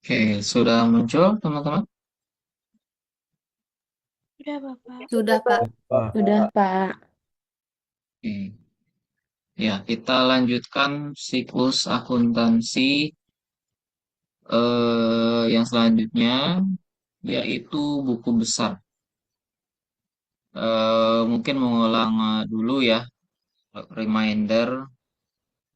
Oke, sudah muncul teman-teman? Udah, Bapak. Sudah, Pak. Wah, Sudah, Pak. Oke. Ya, kita lanjutkan siklus akuntansi yang selanjutnya, yaitu buku besar. Mungkin mengulang dulu ya, reminder,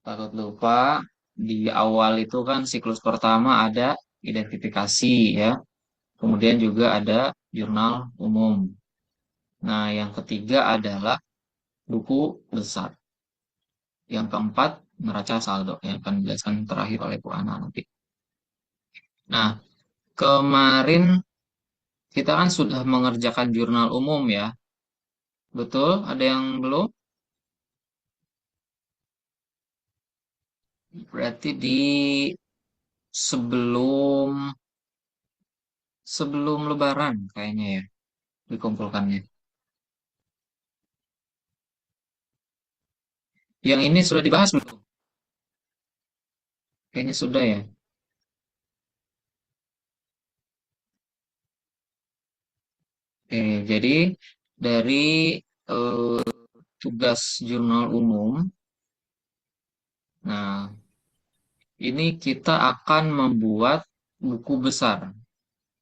takut lupa. Di awal itu kan siklus pertama ada identifikasi ya, kemudian juga ada jurnal umum. Nah, yang ketiga adalah buku besar. Yang keempat, neraca saldo yang akan dijelaskan terakhir oleh Bu Ana nanti. Nah, kemarin kita kan sudah mengerjakan jurnal umum ya. Betul? Ada yang belum? Berarti di sebelum sebelum Lebaran kayaknya ya dikumpulkannya. Yang ini sudah dibahas belum? Kayaknya sudah ya. Oke, jadi dari eh, tugas jurnal umum, nah ini kita akan membuat buku besar.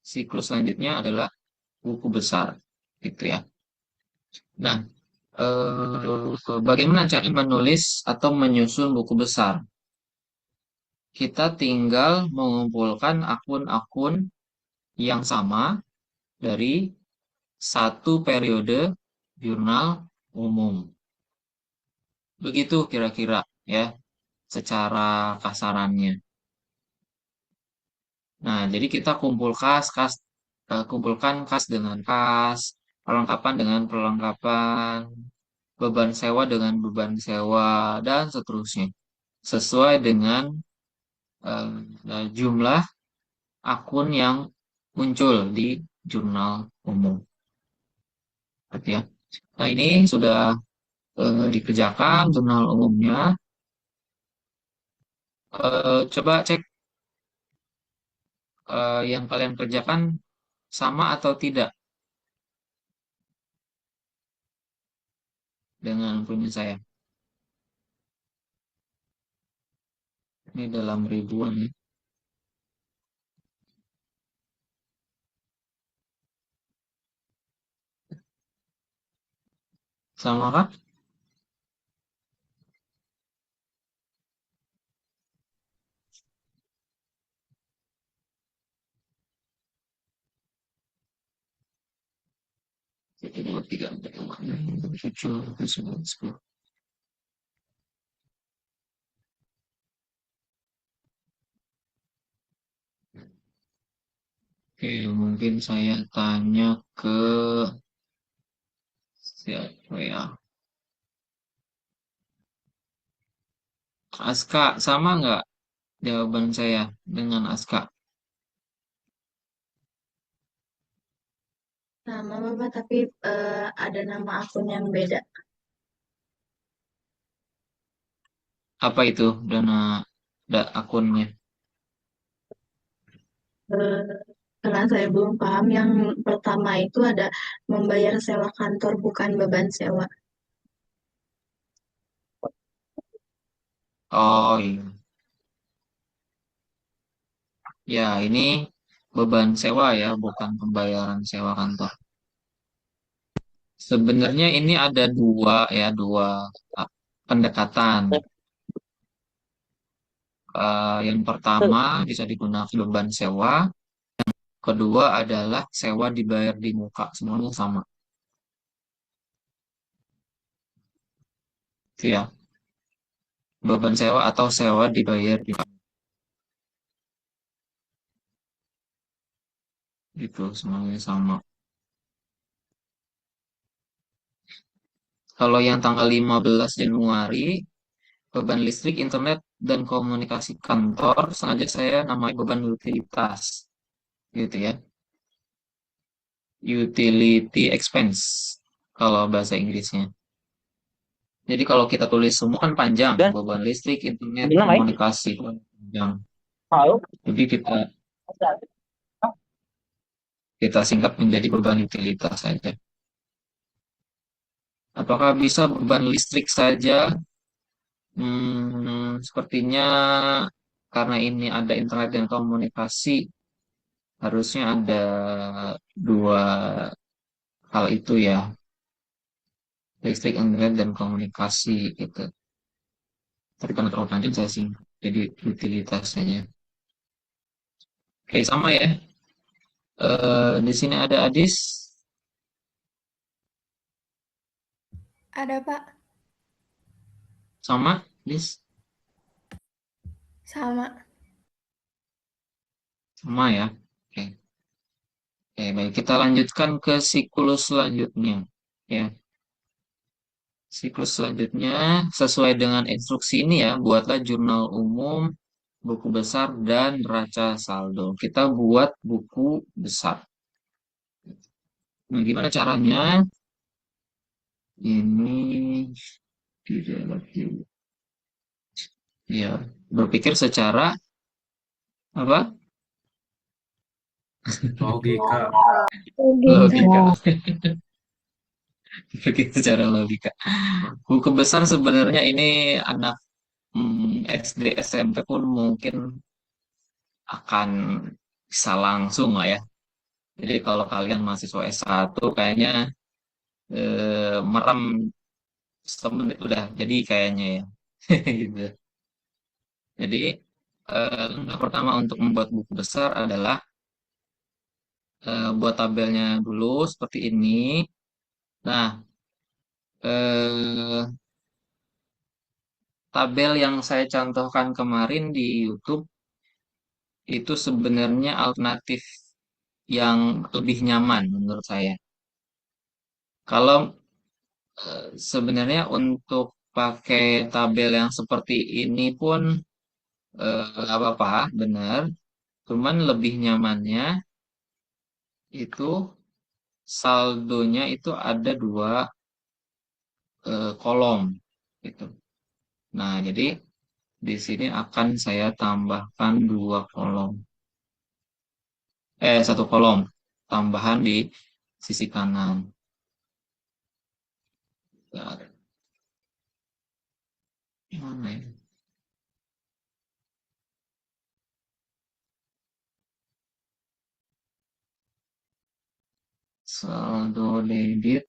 Siklus selanjutnya adalah buku besar, gitu ya. Nah, bagaimana cara menulis atau menyusun buku besar? Kita tinggal mengumpulkan akun-akun yang sama dari satu periode jurnal umum. Begitu kira-kira ya, secara kasarannya. Nah, jadi kita kumpulkan kas dengan kas, perlengkapan dengan perlengkapan, beban sewa dengan beban sewa, dan seterusnya. Sesuai dengan jumlah akun yang muncul di jurnal umum. Gitu ya. Nah, ini sudah dikerjakan jurnal umumnya. Coba cek yang kalian kerjakan sama atau tidak dengan punya saya. Ini dalam ribuan ya. Sama kah? Satu, dua, tiga, empat, lima, enam, tujuh, delapan, sembilan, sepuluh. Oke, mungkin saya tanya ke siapa ya? Aska, sama nggak jawaban saya dengan Aska? Sama, Bapak, tapi ada nama akun yang beda. Apa itu dana akunnya? Eh, karena saya belum paham, yang pertama itu ada membayar sewa kantor bukan beban sewa. Oh iya. Ya, ini beban sewa ya, bukan pembayaran sewa kantor. Sebenarnya ini ada dua ah, pendekatan. Yang pertama bisa digunakan beban sewa, kedua adalah sewa dibayar di muka, semuanya sama. Itu ya, beban sewa atau sewa dibayar di muka, gitu, semuanya sama. Kalau yang tanggal 15 Januari, beban listrik, internet, dan komunikasi kantor, sengaja saya namai beban utilitas, gitu ya. Utility expense, kalau bahasa Inggrisnya. Jadi kalau kita tulis semua kan panjang, dan beban listrik, internet, bilang baik. komunikasi, panjang. Halo. Jadi kita Kita singkat menjadi beban utilitas saja. Apakah bisa beban listrik saja? Sepertinya karena ini ada internet dan komunikasi, harusnya ada dua hal itu ya, listrik, internet, dan komunikasi gitu. Tapi karena terlalu panjang saya sih, jadi utilitas saja. Oke, sama ya. Di sini ada Adis, Ada, Pak. sama Adis, Sama. sama ya. Oke, oke, baik kita lanjutkan ke siklus selanjutnya. Ya, siklus selanjutnya sesuai dengan instruksi ini ya, buatlah jurnal umum, buku besar, dan neraca saldo. Kita buat buku besar. Nah, gimana caranya? Ini tidak lagi. Ya, berpikir secara apa? Logika. Logika. Berpikir secara logika. Buku besar sebenarnya ini anak SD SMP pun mungkin akan bisa langsung lah ya. Jadi kalau kalian mahasiswa S1 kayaknya merem semenit udah jadi kayaknya ya. Gitu. Jadi langkah pertama untuk membuat buku besar adalah buat tabelnya dulu seperti ini. Nah, eh, tabel yang saya contohkan kemarin di YouTube itu sebenarnya alternatif yang lebih nyaman menurut saya. Kalau sebenarnya untuk pakai tabel yang seperti ini pun nggak apa-apa, benar. Cuman lebih nyamannya itu saldonya itu ada dua kolom gitu. Nah, jadi di sini akan saya tambahkan dua kolom. Satu kolom tambahan di sisi kanan. Bentar, mana ya? Saldo debit.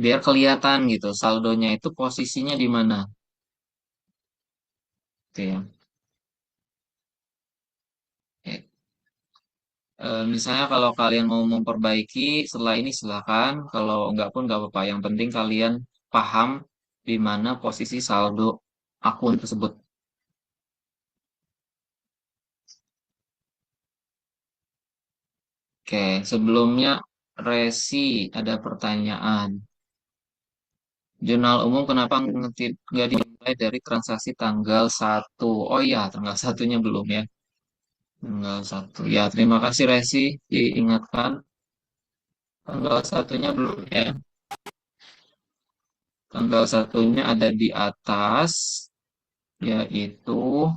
Biar kelihatan gitu saldonya itu posisinya di mana. Gitu ya. Oke. Misalnya kalau kalian mau memperbaiki setelah ini silakan. Kalau enggak pun nggak apa-apa. Yang penting kalian paham di mana posisi saldo akun tersebut. Oke, sebelumnya Resi ada pertanyaan. Jurnal umum kenapa nggak dimulai dari transaksi tanggal 1? Oh iya, tanggal satunya belum ya. Tanggal 1. Ya, terima kasih Resi diingatkan. Tanggal satunya belum ya. Tanggal satunya ada di atas, yaitu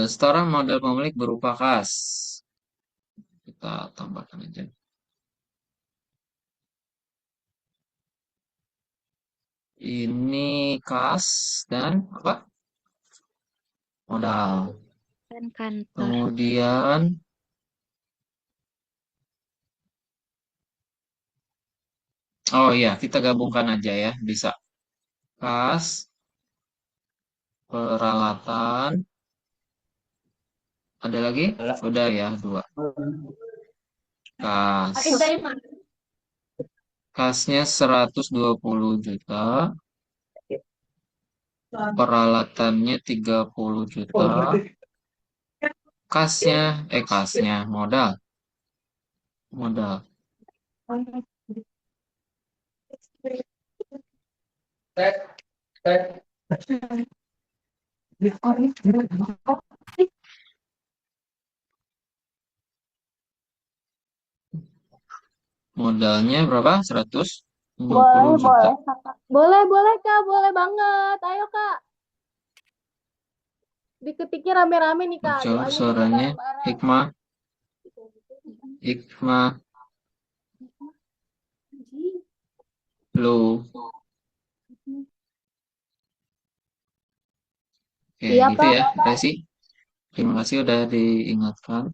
setoran modal pemilik berupa kas. Kita tambahkan aja. Ini kas dan apa? Modal. Dan kantor. Kemudian, oh iya, kita gabungkan aja ya, bisa. Kas, peralatan, ada lagi? Udah ya, dua. Kas. Kasnya 120 juta, peralatannya 30 juta, modal, modal. Modalnya berapa? 100. 50 juta. Boleh, Kakak. Boleh, boleh, Kak. Boleh banget. Ayo, Kak. Diketiknya rame-rame nih, Kak. Bocor Doanya juga suaranya. bareng-bareng. Hikmah, Hikmah, lu. Oke, Iya, gitu Pak. ya, Resi. Terima kasih udah diingatkan.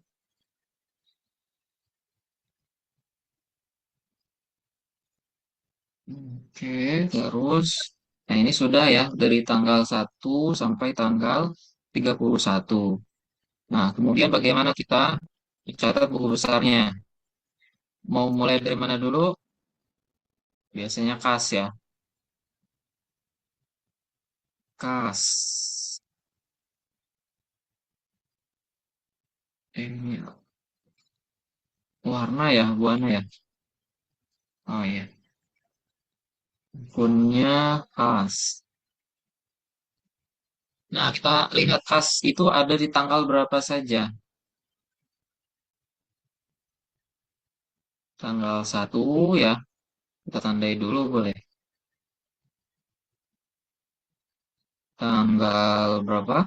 Oke, terus. Nah, ini sudah ya, dari tanggal 1 sampai tanggal 31. Nah, kemudian bagaimana kita mencatat buku besarnya? Mau mulai dari mana dulu? Biasanya kas ya. Kas. Ini warna ya, warna ya. Oh iya, akunnya kas. Nah, kita lihat kas itu ada di tanggal berapa saja. Tanggal 1 ya, kita tandai dulu boleh. Tanggal berapa?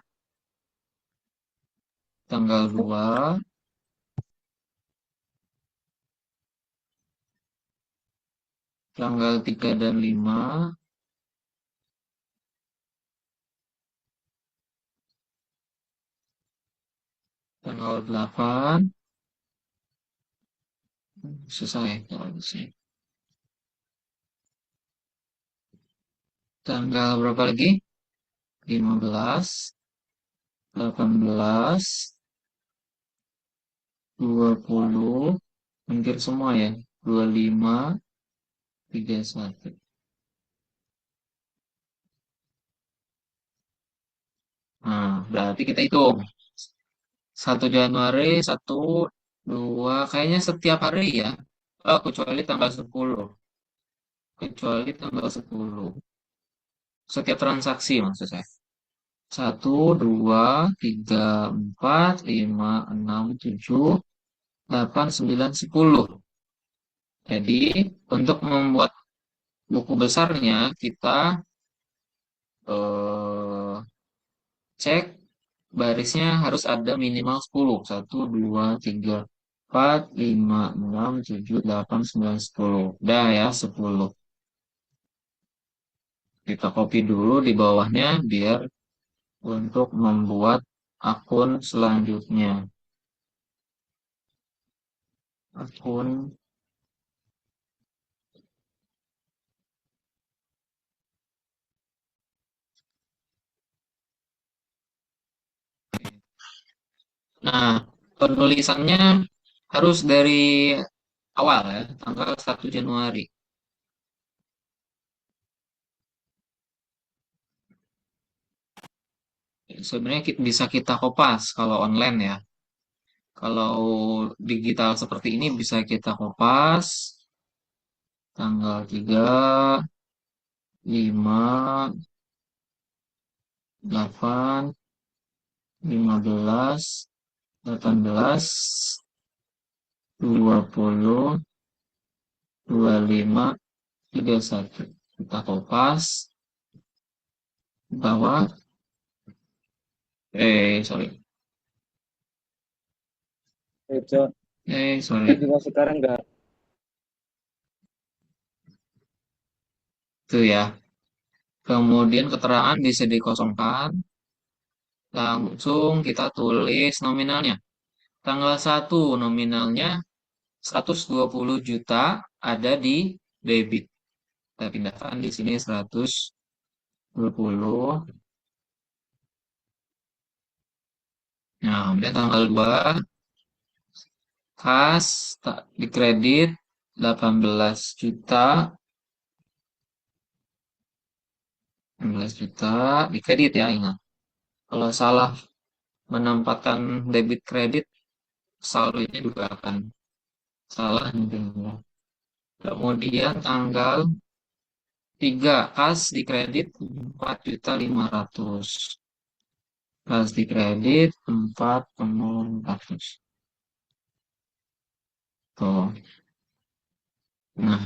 Tanggal 2, tanggal 3 dan 5, tanggal 8, selesai kalau di sini. Tanggal berapa lagi? 15, 18, 20, hampir semua ya. 25, 31. Nah, berarti kita hitung. 1 Januari, 1, 2, kayaknya setiap hari ya. Oh, kecuali tanggal 10. Kecuali tanggal 10. Setiap transaksi maksud saya. 1, 2, 3, 4, 5, 6, 7, 8, 9, 10. Jadi, untuk membuat buku besarnya, kita eh, cek barisnya harus ada minimal 10. 1, 2, 3, 4, 5, 6, 7, 8, 9, 10. Udah ya, 10. Kita copy dulu di bawahnya biar untuk membuat akun selanjutnya. Akun. Nah, penulisannya harus dari awal ya, tanggal 1 Januari. Sebenarnya bisa kita kopas kalau online ya. Kalau digital seperti ini bisa kita kopas tanggal 3, 5, 8, 15, 18, 20, 25, 31. Kita kopas bawah. Sorry. Itu Sorry. juga sekarang nggak. Itu ya. Kemudian keterangan bisa dikosongkan. Langsung kita tulis nominalnya. Tanggal 1 nominalnya 120 juta ada di debit. Kita pindahkan di sini 120. Nah, kemudian tanggal 2 kas di kredit 18 juta. 18 juta di kredit ya, ingat. Kalau salah menempatkan debit kredit, saldonya juga akan salah nantinya. Kemudian tanggal 3 kas di kredit 4.500.000. Kas di kredit 4.400. Tuh. Nah,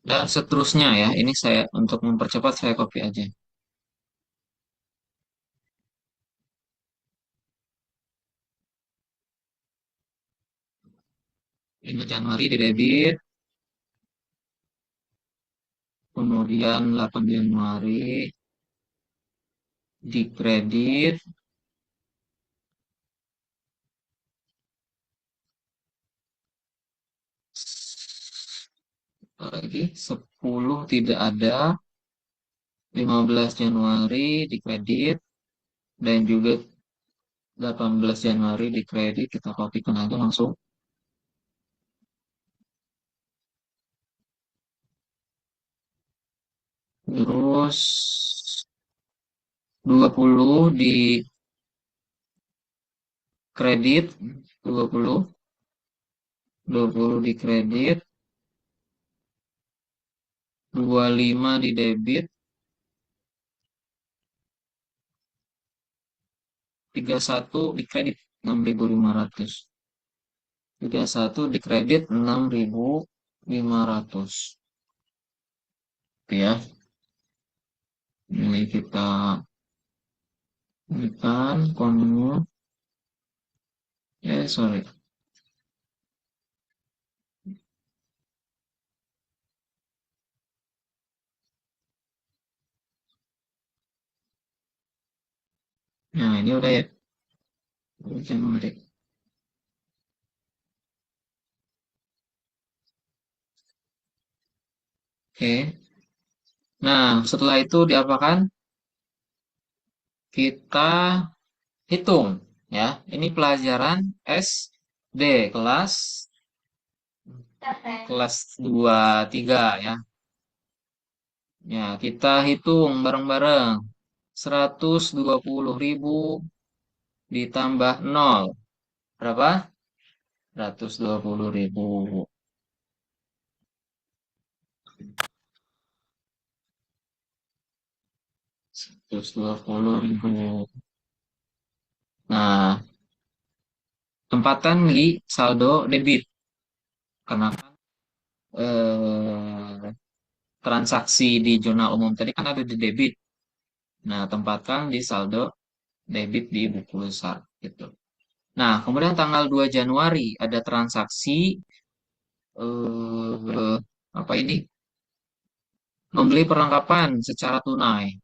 dan seterusnya ya. Ini saya untuk mempercepat saya copy aja. 5 Januari di debit, kemudian 8 Januari di kredit, lagi 10 tidak ada, 15 Januari di kredit, dan juga 18 Januari di kredit. Kita kopikan aja langsung. Terus 20 di kredit, 20, 20 di kredit, 25 di debit, 31 di kredit 6.500. 31 di kredit 6.500. Oke ya. Ini kita berikan komennya. Sorry. Nah, ini udah ya. Januari. Oke. Nah, setelah itu diapakan? Kita hitung ya. Ini pelajaran SD kelas 2 3 ya. Ya, kita hitung bareng-bareng. 120.000 ditambah 0. Berapa? 120.000. 120.000. Nah, tempatkan di saldo debit. Karena kan transaksi di jurnal umum tadi kan ada di debit. Nah, tempatkan di saldo debit di buku besar gitu. Nah, kemudian tanggal 2 Januari ada transaksi apa ini? Membeli perlengkapan secara tunai.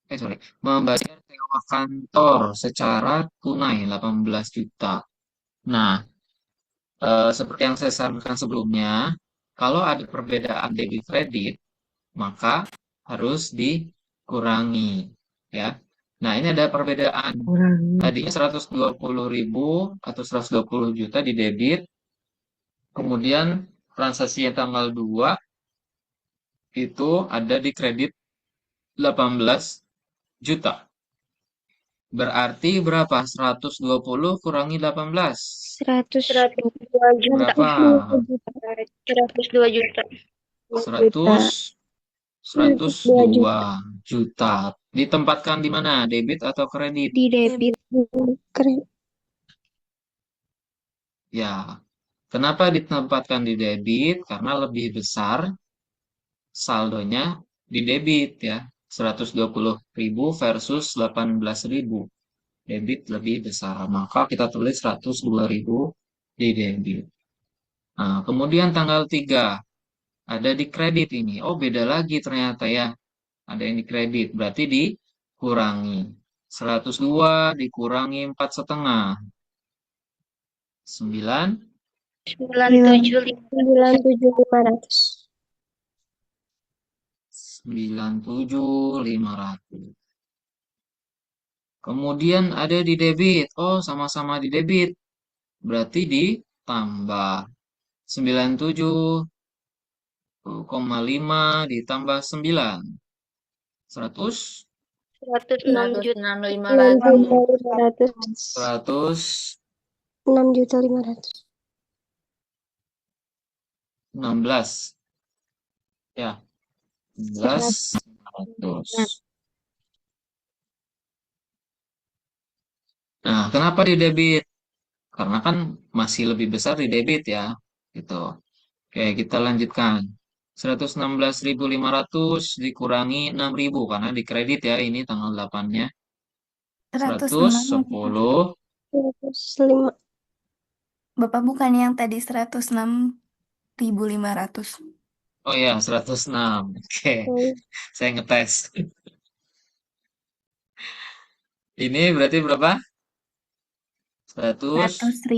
Sorry, membayar sewa kantor secara tunai 18 juta. Nah, seperti yang saya sarankan sebelumnya, kalau ada perbedaan debit kredit, maka harus dikurangi ya. Nah, ini ada perbedaan. Tadinya 120.000 atau 120 juta di debit, kemudian transaksi yang tanggal 2 itu ada di kredit 18 juta. Berarti berapa? 120 kurangi 18. 102 juta. Berapa? 102 juta. 100, 102 juta. Ditempatkan di mana? Debit atau kredit? Di debit. Ya. Kenapa ditempatkan di debit? Karena lebih besar saldonya di debit ya. 120.000 versus 18.000. Debit lebih besar. Maka kita tulis 102.000 di debit. Nah, kemudian tanggal 3 ada di kredit ini. Oh, beda lagi ternyata ya. Ada yang di kredit, berarti dikurangi. 102 dikurangi 4,5. 9, 97.500. 97.500. Kemudian ada di debit. Oh, sama-sama di debit. Berarti ditambah 97,5 ditambah 9. 100, 106.500. 116. 6.500. Ya, 11.500. Nah, kenapa di debit? Karena kan masih lebih besar di debit ya. Gitu. Oke, kita lanjutkan. 116.500 dikurangi 6.000 karena dikredit ya ini tanggal 8-nya. 106 gitu. 110. 105. Bapak bukan yang tadi 106.500. Oh ya, 106. Oke, saya ngetes. Ini berarti berapa? 100. 100.000.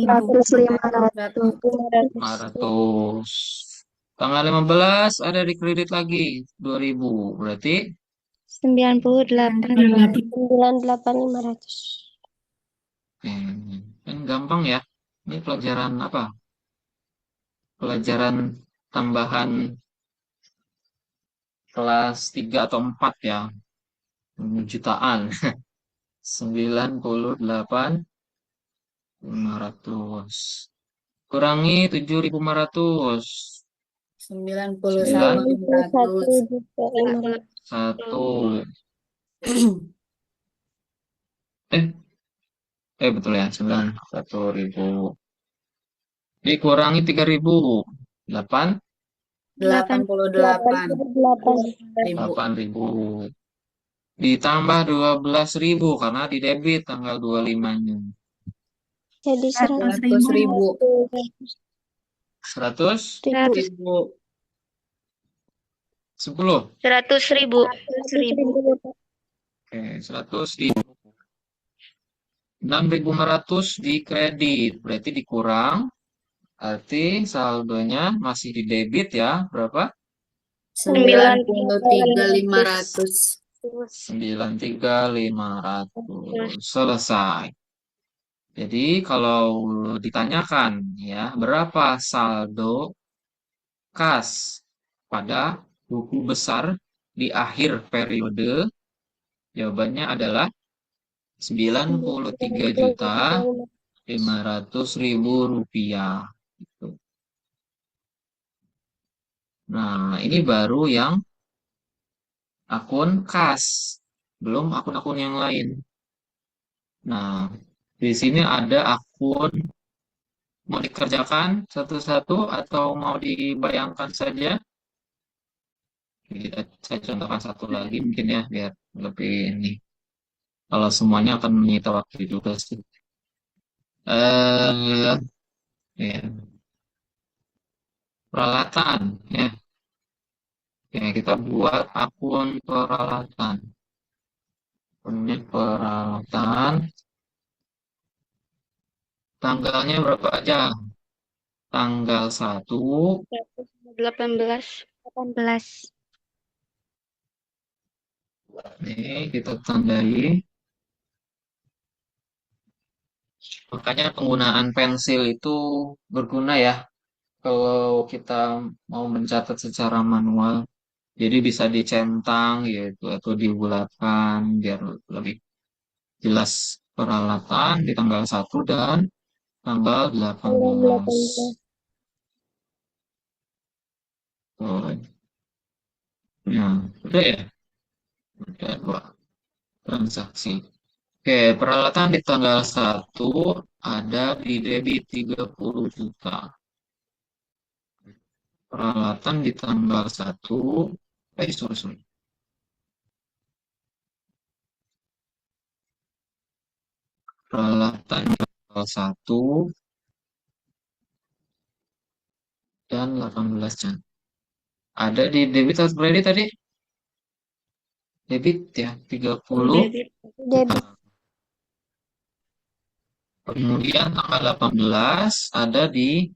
500. Tanggal 15 ada di kredit lagi 2.000. Berarti 98. 98.500. kan gampang ya. Ini pelajaran apa? Pelajaran tambahan kelas 3 atau 4 ya. Jutaan. 98.500. Kurangi 7.500. 91.500. 1.500. 1. Betul ya, 91.000. Dikurangi 3.000. 88.000. 8.000. Ditambah 12.000 karena di debit tanggal 25-nya. Jadi 100.000. 100. 100.000. 10. 100.000. Oke, 100.000. 6.500 di kredit. Berarti dikurang. Arti saldonya masih di debit ya. Berapa? 93.500. 93.500. Selesai. Jadi kalau ditanyakan ya, berapa saldo kas pada buku besar di akhir periode? Jawabannya adalah 93.500.000 rupiah. Gitu. Nah, ini baru yang akun kas, belum akun-akun yang lain. Nah, di sini ada akun, mau dikerjakan satu-satu atau mau dibayangkan saja? Saya contohkan satu lagi mungkin ya, biar lebih ini. Kalau semuanya akan menyita waktu juga sih. Eh, ya, peralatan ya. Ya, kita buat akun peralatan. Ini peralatan. Tanggalnya berapa aja? Tanggal 1. 18. 18. Ini kita tandai. Makanya penggunaan pensil itu berguna ya. Kalau kita mau mencatat secara manual. Jadi bisa dicentang gitu atau dibulatkan biar lebih jelas peralatan di tanggal 1 dan tanggal 18. Oh, ya, udah ya. Udah dua transaksi. Oke, peralatan di tanggal 1 ada di debit 30 juta. Peralatan di tanggal 1, sorry. Peralatan di tanggal 1 dan 18 jam. Ada di debit atau kredit tadi? Debit ya, 30. Debit. Kemudian tanggal 18 ada di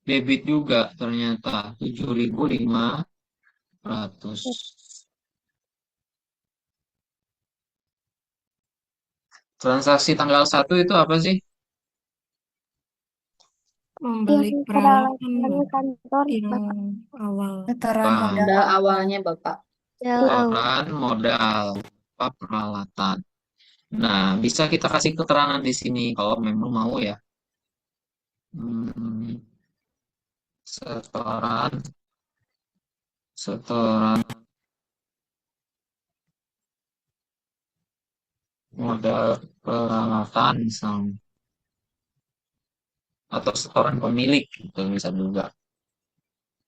debit juga ternyata 7.500. Transaksi tanggal 1 itu apa sih? Membeli Yang peralatan kantor. yang awal. Keterangan Bang. modal awalnya, Bapak. Setoran modal apa peralatan. Nah, bisa kita kasih keterangan di sini kalau memang mau ya. Hmm, setoran, setoran modal peralatan misalnya. Atau setoran pemilik itu bisa juga.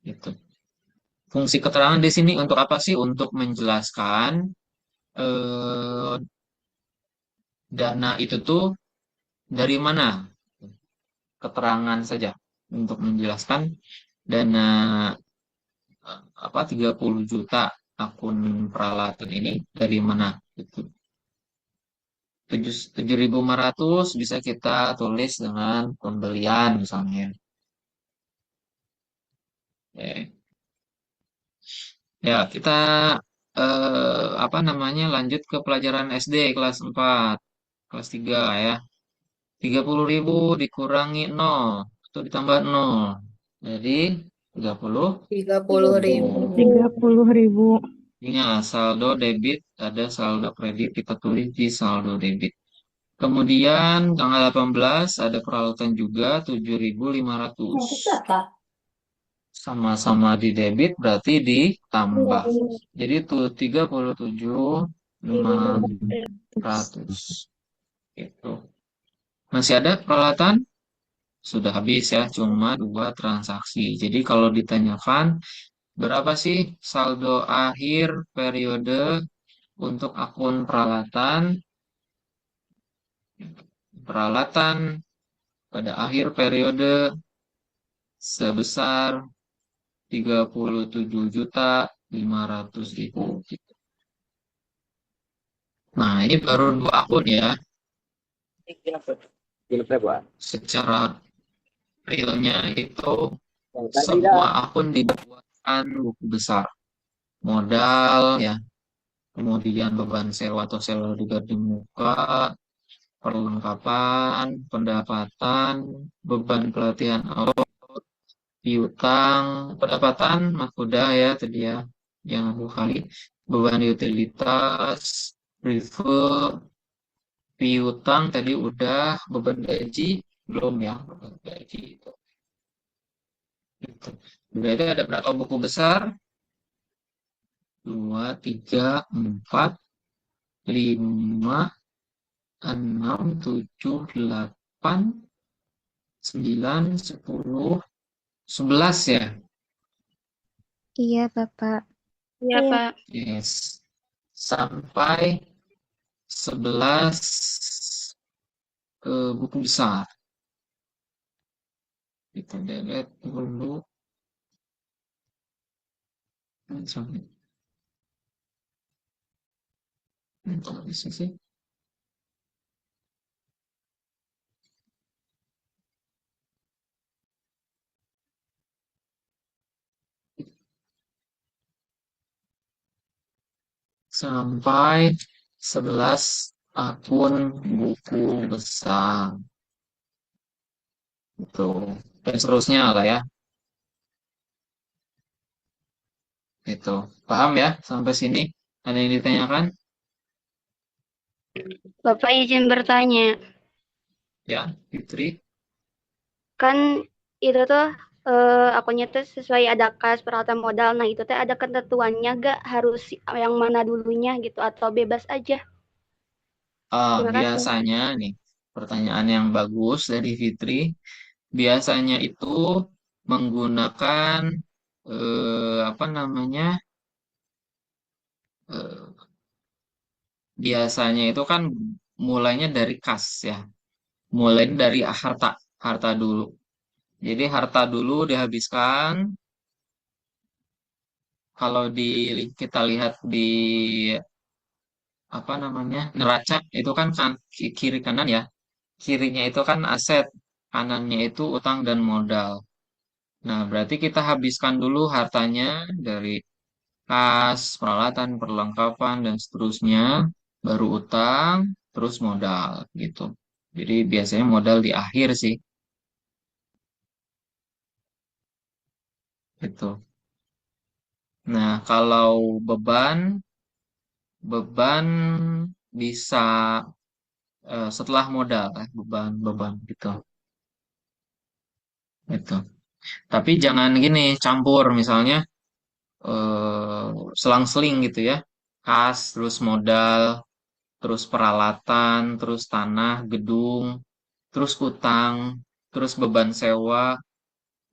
Gitu. Fungsi keterangan di sini untuk apa sih? Untuk menjelaskan eh, dana itu tuh dari mana? Keterangan saja untuk menjelaskan dana apa 30 juta akun peralatan ini dari mana? Itu 7.500 bisa kita tulis dengan pembelian misalnya. Oke. Ya, kita apa namanya lanjut ke pelajaran SD kelas 4 kelas 3 ya. 30.000 dikurangi nol itu ditambah nol. Jadi 30 tiga puluh ribu. 30.000. ini saldo debit, ada saldo kredit, kita tulis di saldo debit. Kemudian tanggal 18 ada peralatan juga 7.500. Sama-sama di debit berarti ditambah. Jadi tuh 37.500. Itu. Masih ada peralatan? Sudah habis ya, cuma dua transaksi. Jadi kalau ditanyakan berapa sih saldo akhir periode untuk akun peralatan? Peralatan pada akhir periode sebesar 37.500.000. Nah, ini baru dua akun ya. Secara realnya itu semua akun dibuatkan buku besar. Modal ya, kemudian beban sewa atau sewa juga di muka, perlengkapan, pendapatan, beban pelatihan awal, piutang, pendapatan, mahkuda ya tadi ya, jangan 2 kali, beban utilitas, refer, piutang tadi udah, beban gaji belum ya, beban gaji itu. Gitu. Berarti ada berapa buku besar? 2, 3, 4, 5, 6, 7, 8, 9, 10, 11 ya. Iya, Bapak. Iya, Pak. Yes. Sampai 11 buku besar. Kita delete dulu. Sorry. Kok bisa sih? Sampai 11 akun buku besar. Itu. Dan seterusnya lah ya. Itu. Paham ya sampai sini? Ada yang ditanyakan? Bapak izin bertanya. Ya, Fitri. Kan itu tuh akunnya tuh sesuai ada kas peralatan modal. Nah, itu teh ada ketentuannya gak harus yang mana dulunya gitu atau bebas aja? Terima kasih. Biasanya nih, pertanyaan yang bagus dari Fitri. Biasanya itu menggunakan apa namanya? eh, Biasanya itu kan mulainya dari kas ya. Mulai dari harta, harta dulu. Jadi harta dulu dihabiskan. Kalau kita lihat di apa namanya neraca itu kan kiri kanan ya. Kirinya itu kan aset, kanannya itu utang dan modal. Nah, berarti kita habiskan dulu hartanya dari kas, peralatan, perlengkapan, dan seterusnya, baru utang, terus modal, gitu. Jadi biasanya modal di akhir sih, gitu. Nah, kalau beban, beban bisa setelah modal, beban-beban gitu, gitu. Tapi jangan gini, campur misalnya eh, selang-seling gitu ya, kas, terus modal, terus peralatan, terus tanah, gedung, terus utang, terus beban sewa,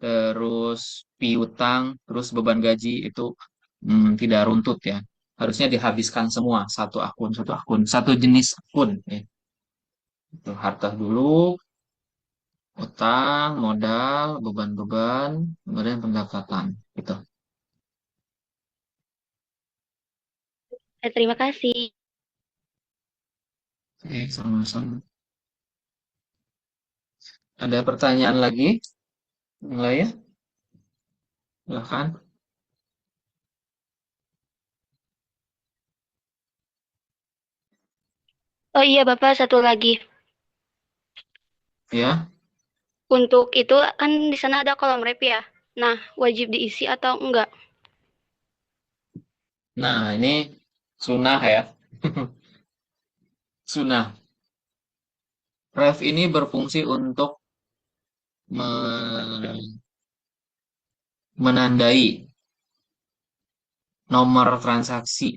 terus piutang, terus beban gaji itu tidak runtut ya. Harusnya dihabiskan semua satu akun, satu jenis akun ya. Itu harta dulu, utang, modal, beban-beban, kemudian pendapatan gitu. Terima kasih. Oke, sama-sama. Ada pertanyaan lagi? Mulai ya, silahkan. Oh iya Bapak, satu lagi. Ya, Untuk itu kan di sana ada kolom rep ya. Nah, wajib diisi atau enggak? nah ini sunnah ya. Sunnah. Ref ini berfungsi untuk me- menandai nomor transaksi.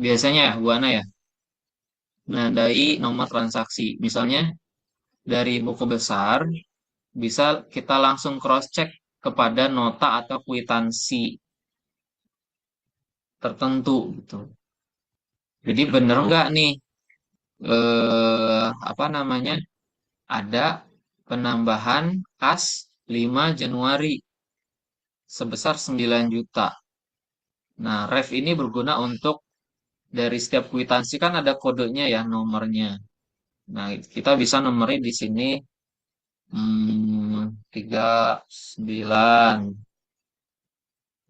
Biasanya ya, Bu Ana ya, menandai nomor transaksi. Misalnya dari buku besar, bisa kita langsung cross-check kepada nota atau kwitansi tertentu gitu. Jadi bener nggak nih, apa namanya, ada penambahan kas 5 Januari sebesar 9 juta. Nah, ref ini berguna untuk dari setiap kwitansi kan ada kodenya ya, nomornya. Nah, kita bisa nomorin di sini 39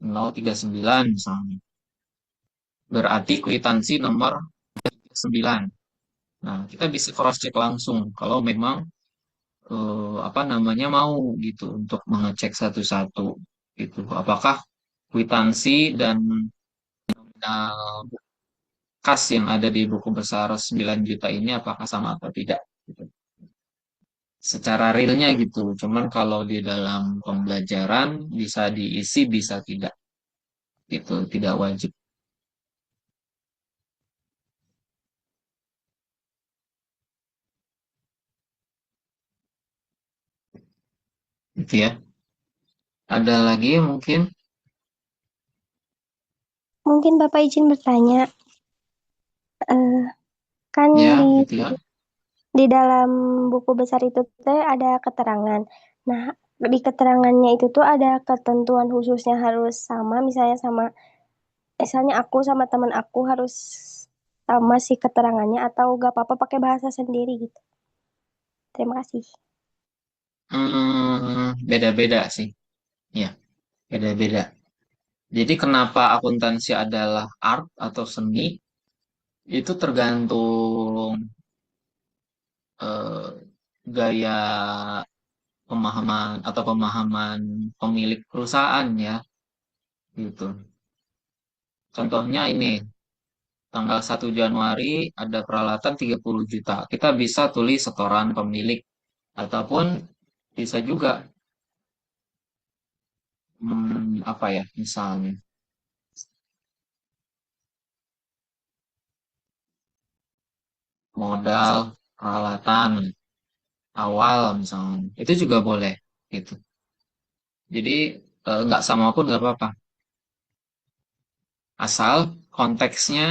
039 misalnya. Berarti kwitansi nomor 9. Nah, kita bisa cross check langsung kalau memang apa namanya mau gitu untuk mengecek satu-satu gitu. Apakah kwitansi dan kas yang ada di buku besar 9 juta ini apakah sama atau tidak gitu. Secara realnya gitu. Cuman kalau di dalam pembelajaran bisa diisi, bisa tidak. Itu tidak wajib. Gitu ya. Ada lagi mungkin? Mungkin Bapak izin bertanya, eh, kan Ya, di gitu ya. di dalam buku besar itu teh ada keterangan. Nah, di keterangannya itu tuh ada ketentuan khususnya harus sama, misalnya aku sama teman aku harus sama si keterangannya atau gak apa-apa pakai bahasa sendiri gitu. Terima kasih. Beda-beda sih. Ya, beda-beda. Jadi kenapa akuntansi adalah art atau seni? Itu tergantung eh, gaya pemahaman atau pemahaman pemilik perusahaan ya, gitu. Contohnya ini, tanggal 1 Januari ada peralatan 30 juta. Kita bisa tulis setoran pemilik ataupun bisa juga apa ya, misalnya modal peralatan awal misalnya. Itu juga boleh gitu. Jadi nggak sama pun nggak apa-apa. Asal konteksnya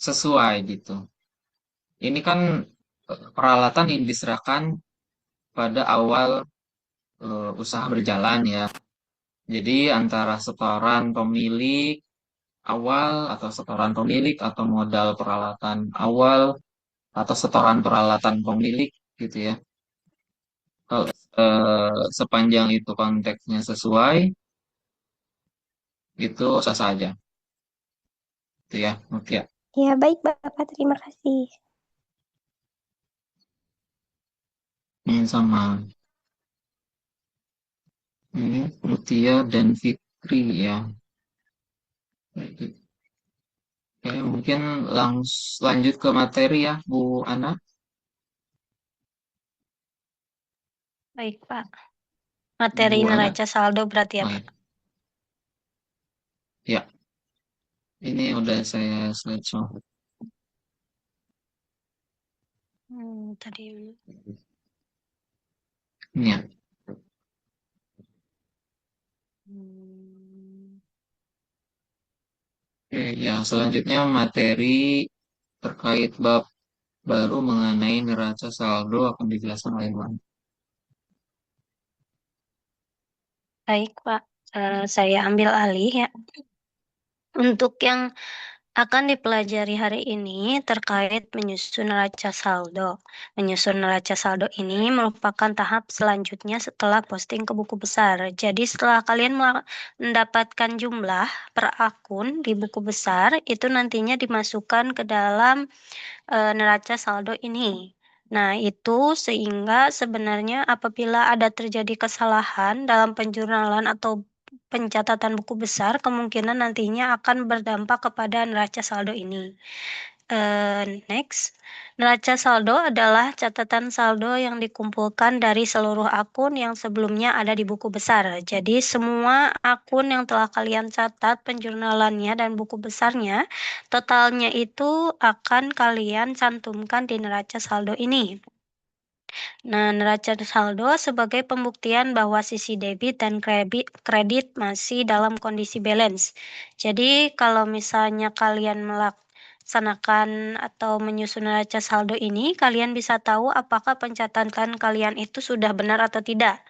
sesuai gitu. Ini kan peralatan yang diserahkan pada awal usaha berjalan ya. Jadi antara setoran pemilik awal atau setoran pemilik atau modal peralatan awal atau setoran peralatan pemilik gitu ya. Kalau sepanjang itu konteksnya sesuai, itu sah saja. Itu ya, oke ya. Ya, baik Bapak, terima kasih. Sama ini Mutia dan Fitri ya. Oke, mungkin lanjut ke materi ya, Bu Ana. Baik, Pak. Materi Bu Ana. neraca saldo berarti ya, Oh, Pak. ya. Ya, ini udah saya slideshow. Tadi Ini ya. Oke, yang selanjutnya materi terkait bab baru mengenai neraca saldo akan dijelaskan oleh Bang. Baik, Pak. Saya ambil alih ya. Untuk yang akan dipelajari hari ini terkait menyusun neraca saldo. Menyusun neraca saldo ini merupakan tahap selanjutnya setelah posting ke buku besar. Jadi setelah kalian mendapatkan jumlah per akun di buku besar, itu nantinya dimasukkan ke dalam neraca saldo ini. Nah, itu sehingga sebenarnya apabila ada terjadi kesalahan dalam penjurnalan atau pencatatan buku besar, kemungkinan nantinya akan berdampak kepada neraca saldo ini. Next, neraca saldo adalah catatan saldo yang dikumpulkan dari seluruh akun yang sebelumnya ada di buku besar. Jadi semua akun yang telah kalian catat penjurnalannya dan buku besarnya, totalnya itu akan kalian cantumkan di neraca saldo ini. Nah, neraca saldo sebagai pembuktian bahwa sisi debit dan kredit masih dalam kondisi balance. Jadi, kalau misalnya kalian melaksanakan atau menyusun neraca saldo ini, kalian bisa tahu apakah pencatatan kalian itu sudah benar atau tidak.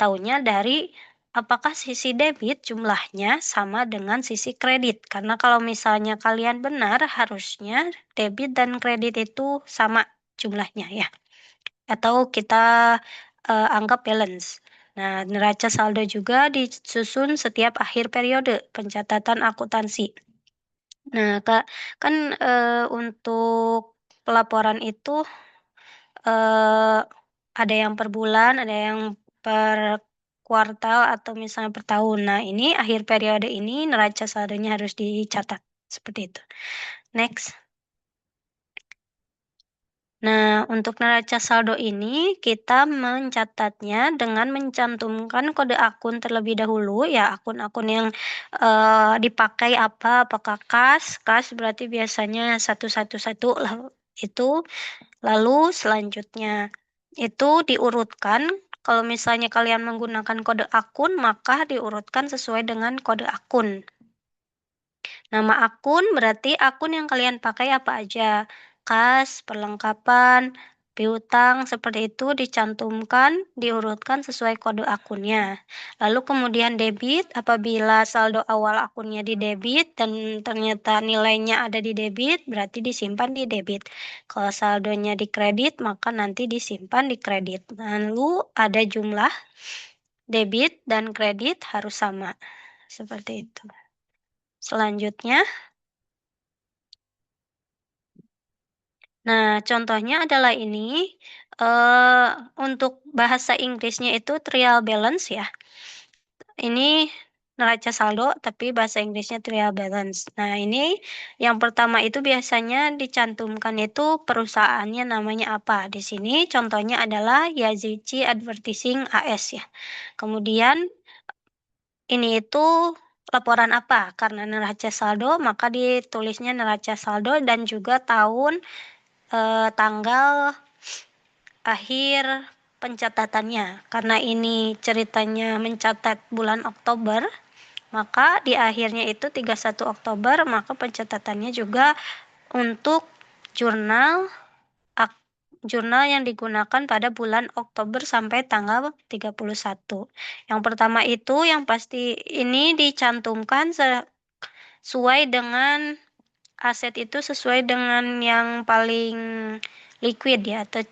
Taunya dari apakah sisi debit jumlahnya sama dengan sisi kredit. Karena kalau misalnya kalian benar, harusnya debit dan kredit itu sama jumlahnya ya. Atau kita anggap balance. Nah, neraca saldo juga disusun setiap akhir periode pencatatan akuntansi. Nah, Kak, kan untuk pelaporan itu ada yang per bulan, ada yang per kuartal atau misalnya per tahun. Nah, ini akhir periode ini neraca saldonya harus dicatat seperti itu. Next. Nah, untuk neraca saldo ini kita mencatatnya dengan mencantumkan kode akun terlebih dahulu ya, akun-akun yang dipakai apakah kas, kas berarti biasanya 111 lah itu. Lalu selanjutnya itu diurutkan. Kalau misalnya kalian menggunakan kode akun, maka diurutkan sesuai dengan kode akun. Nama akun berarti akun yang kalian pakai apa aja. Kas, perlengkapan, piutang, seperti itu dicantumkan, diurutkan sesuai kode akunnya. Lalu kemudian debit, apabila saldo awal akunnya di debit dan ternyata nilainya ada di debit, berarti disimpan di debit. Kalau saldonya di kredit, maka nanti disimpan di kredit. Lalu ada jumlah debit dan kredit harus sama. Seperti itu. Selanjutnya, nah, contohnya adalah ini. Untuk bahasa Inggrisnya itu trial balance ya. Ini neraca saldo, tapi bahasa Inggrisnya trial balance. Nah, ini yang pertama itu biasanya dicantumkan itu perusahaannya namanya apa. Di sini contohnya adalah Yazici Advertising AS ya. Kemudian ini itu laporan apa? Karena neraca saldo, maka ditulisnya neraca saldo dan juga tahun tanggal akhir pencatatannya. Karena ini ceritanya mencatat bulan Oktober, maka di akhirnya itu 31 Oktober, maka pencatatannya juga untuk jurnal jurnal yang digunakan pada bulan Oktober sampai tanggal 31. Yang pertama itu yang pasti ini dicantumkan sesuai dengan aset itu sesuai dengan yang paling liquid ya atau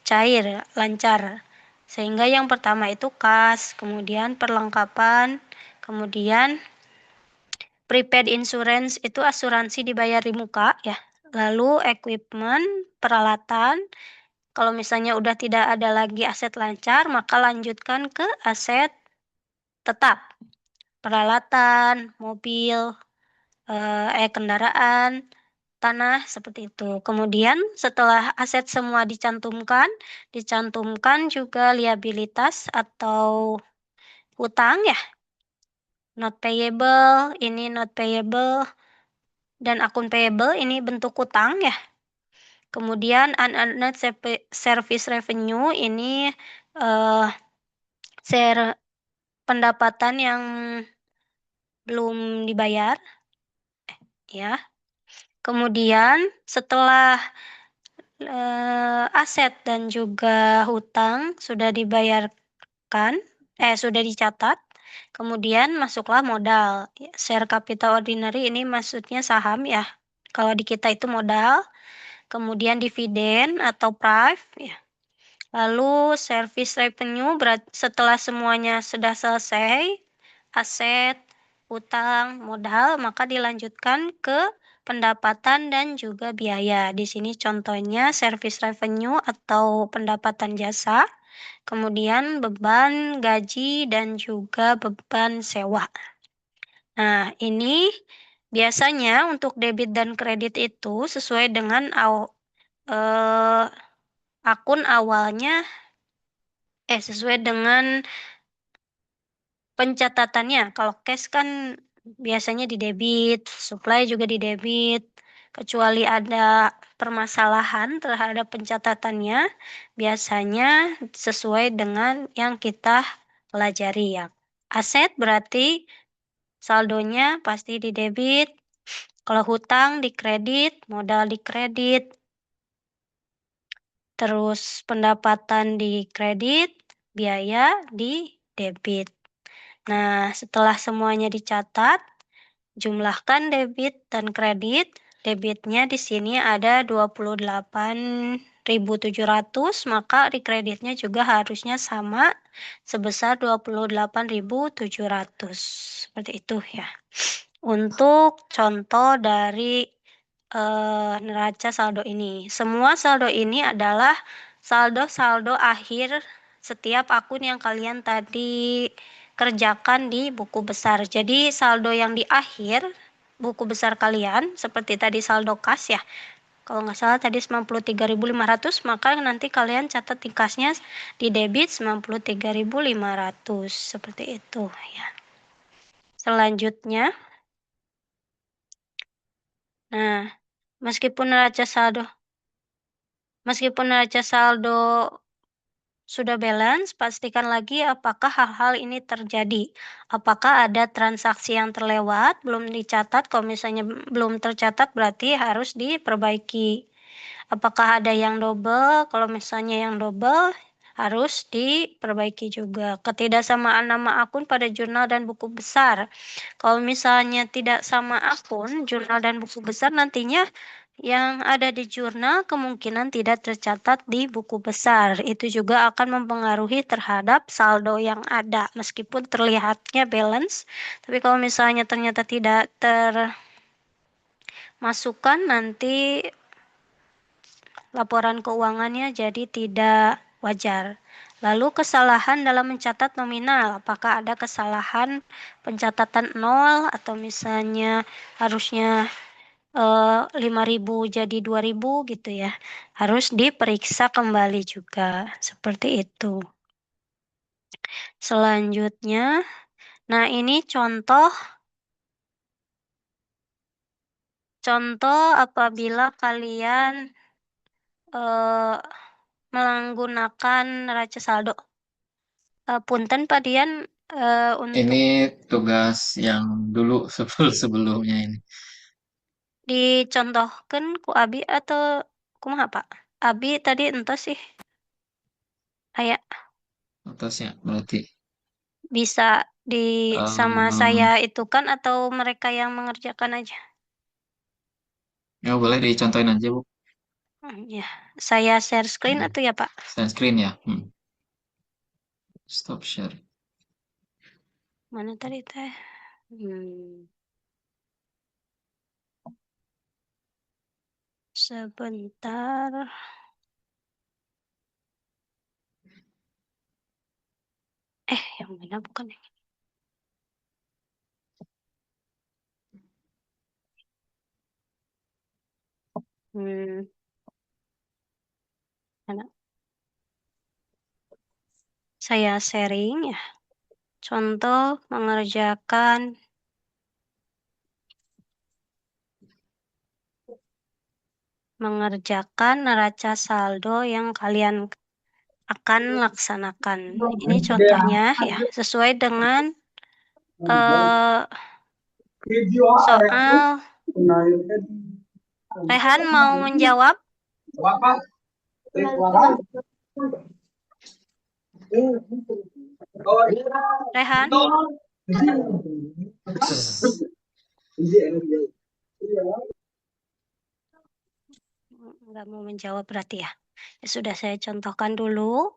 cair, lancar. Sehingga yang pertama itu kas, kemudian perlengkapan, kemudian prepaid insurance itu asuransi dibayar di muka ya. Lalu equipment, peralatan. Kalau misalnya udah tidak ada lagi aset lancar, maka lanjutkan ke aset tetap. Peralatan, mobil, kendaraan, tanah, seperti itu. Kemudian setelah aset semua dicantumkan juga liabilitas atau hutang ya. Not payable, ini not payable, dan akun payable ini bentuk hutang ya. Kemudian unearned service revenue ini pendapatan yang belum dibayar, ya. Kemudian setelah aset dan juga hutang sudah dibayarkan, sudah dicatat, kemudian masuklah modal. Share capital ordinary ini maksudnya saham ya. Kalau di kita itu modal, kemudian dividen atau PRIV ya. Lalu service revenue setelah semuanya sudah selesai, aset, utang, modal, maka dilanjutkan ke pendapatan dan juga biaya. Di sini contohnya service revenue atau pendapatan jasa, kemudian beban gaji dan juga beban sewa. Nah, ini biasanya untuk debit dan kredit itu sesuai dengan akun awalnya, sesuai dengan pencatatannya. Kalau cash kan biasanya di debit, supply juga di debit. Kecuali ada permasalahan terhadap pencatatannya, biasanya sesuai dengan yang kita pelajari ya. Aset berarti saldonya pasti di debit. Kalau hutang di kredit, modal di kredit, terus pendapatan di kredit, biaya di debit. Nah, setelah semuanya dicatat, jumlahkan debit dan kredit. Debitnya di sini ada 28.700, maka di kreditnya juga harusnya sama sebesar 28.700. Seperti itu ya. Untuk contoh dari neraca saldo ini. Semua saldo ini adalah saldo-saldo akhir setiap akun yang kalian tadi kerjakan di buku besar. Jadi saldo yang di akhir buku besar kalian, seperti tadi saldo kas ya. Kalau nggak salah tadi 93.500, maka nanti kalian catat di kasnya di debit 93.500. Seperti itu ya. Selanjutnya, nah, meskipun neraca saldo sudah balance, pastikan lagi apakah hal-hal ini terjadi. Apakah ada transaksi yang terlewat, belum dicatat. Kalau misalnya belum tercatat, berarti harus diperbaiki. Apakah ada yang double? Kalau misalnya yang double, harus diperbaiki juga. Ketidaksamaan nama akun pada jurnal dan buku besar. Kalau misalnya tidak sama akun, jurnal dan buku besar, nantinya yang ada di jurnal kemungkinan tidak tercatat di buku besar. Itu juga akan mempengaruhi terhadap saldo yang ada. Meskipun terlihatnya balance, tapi kalau misalnya ternyata tidak termasukkan, nanti laporan keuangannya jadi tidak wajar. Lalu kesalahan dalam mencatat nominal, apakah ada kesalahan pencatatan nol atau misalnya harusnya 5.000 jadi 2.000 gitu ya. Harus diperiksa kembali juga. Seperti itu. Selanjutnya, nah ini contoh apabila kalian menggunakan neraca saldo. Punten Pak Dian untuk Ini tugas yang dulu sebelumnya ini. dicontohkan ku Abi atau kumaha Pak? Abi tadi entos sih. Aya Atasnya berarti. bisa sama saya itu kan atau mereka yang mengerjakan aja? Ya boleh dicontohin aja Bu. Ya, saya share screen atau ya Pak? Share screen ya. Stop share. Mana tadi teh? Sebentar. Yang mana bukan yang ini. Mana? Saya sharing ya. Contoh mengerjakan neraca saldo yang kalian akan laksanakan. Ini contohnya ya, sesuai dengan soal. Rehan mau menjawab? Rehan? Nggak mau menjawab berarti ya. Ya sudah, saya contohkan dulu.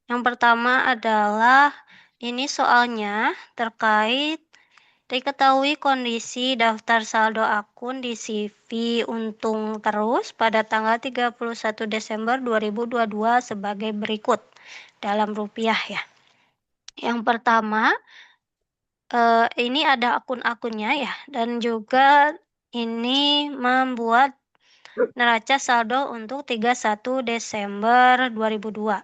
Yang pertama adalah ini soalnya terkait diketahui kondisi daftar saldo akun di CV Untung Terus pada tanggal 31 Desember 2022 sebagai berikut dalam rupiah ya. Yang pertama, ini ada akun-akunnya ya, dan juga ini membuat neraca saldo untuk 31 Desember 2022.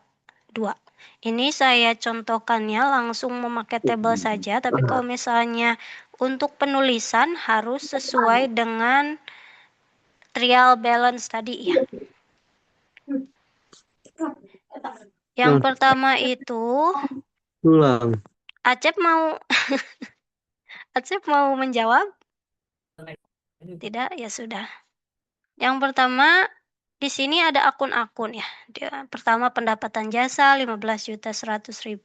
Ini saya contohkannya langsung memakai tabel saja, tapi kalau misalnya untuk penulisan harus sesuai dengan trial balance tadi ya. Yang pertama itu Acep mau Acep mau menjawab? Tidak, ya sudah. Yang pertama di sini ada akun-akun ya. Pertama pendapatan jasa 15.100.000,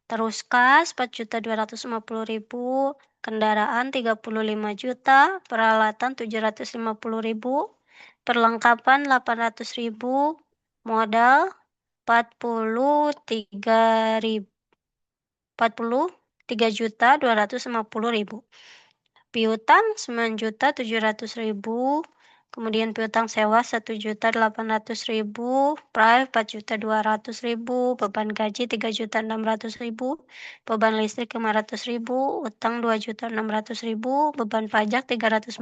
terus kas 4.250.000, kendaraan 35 juta, peralatan 750.000, perlengkapan 800.000, modal 43.250.000. Piutang 9.700.000, kemudian piutang sewa 1.800.000, prive 4.200.000, beban gaji 3.600.000, beban listrik 500.000, utang 2.600.000, beban pajak 350.000,